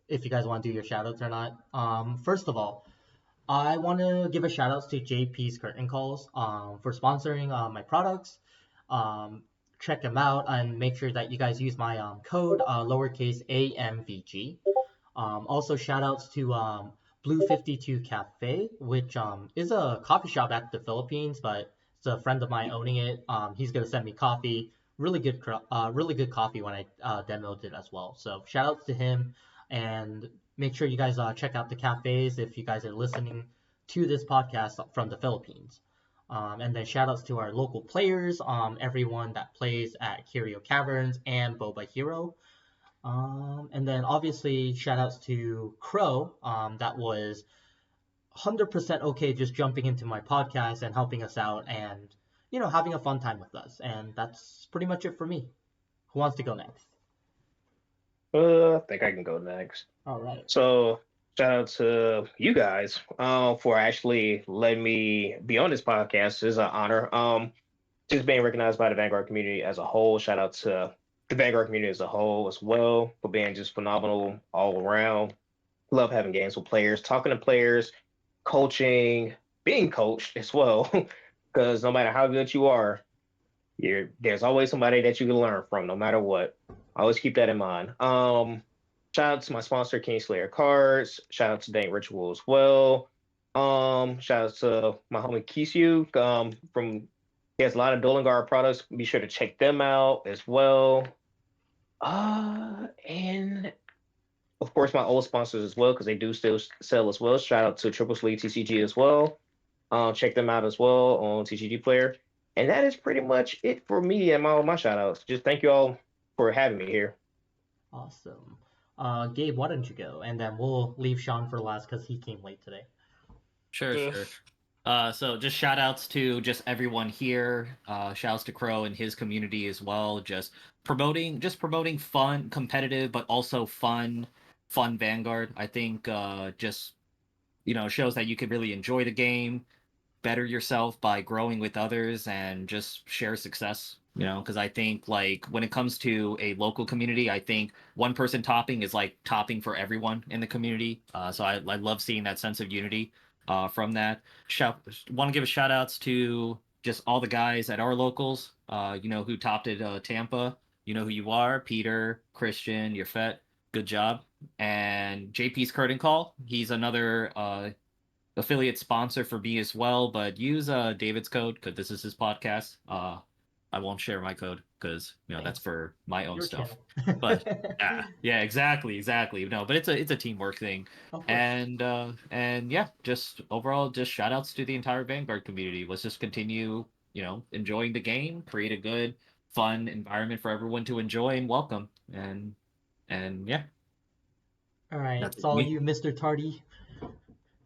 if you guys want to do your shout outs or not. First of all, I want to give a shout out to JP's Curtain Calls for sponsoring my products. Um, Check them out and make sure that you guys use my code lowercase AMVG. Also, shout outs to Blue 52 Cafe, which is a coffee shop at the Philippines, but it's a friend of mine owning it. He's gonna send me coffee. Really good coffee when I demoed it as well. So shout outs to him, and make sure you guys check out the cafes if you guys are listening to this podcast from the Philippines. And then shout outs to our local players, everyone that plays at Curio Caverns and Boba Hero. And then obviously shout outs to Crow, that was 100% okay just jumping into my podcast and helping us out and, having a fun time with us. And that's pretty much it for me. Who wants to go next?
I think I can go next.
All right.
So shout out to you guys for actually letting me be on this podcast. It's an honor. Just being recognized by the Vanguard community as a whole. Shout out to the Vanguard community as a whole as well for being just phenomenal all around. Love having games with players, talking to players, coaching, being coached as well. Because no matter how good you are, there's always somebody that you can learn from, no matter what. Always keep that in mind. Shout out to my sponsor, Kingslayer Cards. Shout out to Dang Ritual as well. Shout out to my homie Kisyu from he has a lot of Dolengard products. Be sure to check them out as well. And of course my old sponsors as well, because they do still sell as well. Shout out to Triple Sleeve TCG as well. Check them out as well on TCG Player. And that is pretty much it for me and my shout outs. Just thank you all for having me here.
Awesome. Gabe, why don't you go? And then we'll leave Sean for last because he came late today.
Sure. So just shout outs to just everyone here. Shouts to Crow and his community as well. Just promoting fun, competitive, but also fun Vanguard. I think just shows that you can really enjoy the game, better yourself by growing with others, and just share success. Because I think like when it comes to a local community, I think one person topping is like topping for everyone in the community. So I love seeing that sense of unity from that. Want to give a shout outs to just all the guys at our locals, who topped at Tampa. You know who you are, Peter, Christian, Yafet. Good job. And JP's Curtain Call. He's another affiliate sponsor for me as well, but use David's code because this is his podcast. I won't share my code because that's for my own stuff. But yeah, exactly. No, but it's a teamwork thing, and yeah, just overall, just shout outs to the entire Vanguard community. Let's just continue, enjoying the game, create a good, fun environment for everyone to enjoy and welcome, and yeah.
All right, it's all you, Mr. Tardy.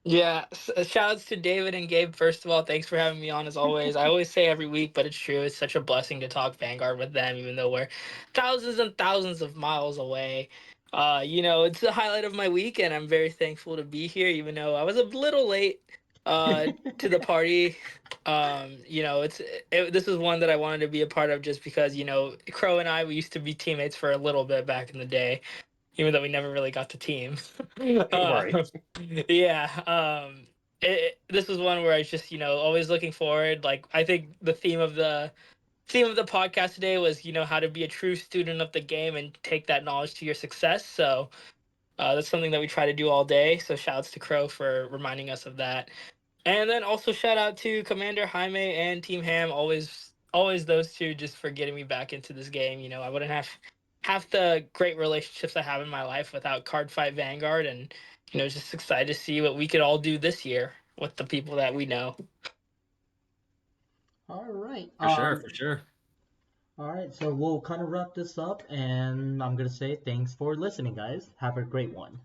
Yeah, shout outs to David and Gabe. First of all, thanks for having me on as always. I always say every week, but it's true. It's such a blessing to talk Vanguard with them, even though we're thousands and thousands of miles away. It's the highlight of my week, and I'm very thankful to be here, even though I was a little late to the party. This is one that I wanted to be a part of just because, Crow and I, we used to be teammates for a little bit back in the day, even though we never really got to team.
Right.
Yeah. This was one where I was just, always looking forward. Like, I think the theme of the podcast today was, how to be a true student of the game and take that knowledge to your success. So that's something that we try to do all day. So shouts to Crow for reminding us of that. And then also shout out to Commander Jaime and Team Ham. Always those two, just for getting me back into this game. I wouldn't have the great relationships I have in my life without Cardfight Vanguard, and just excited to see what we could all do this year with the people that we know.
All right.
For sure.
All right, so we'll kind of wrap this up, and I'm gonna say thanks for listening, guys. Have a great one.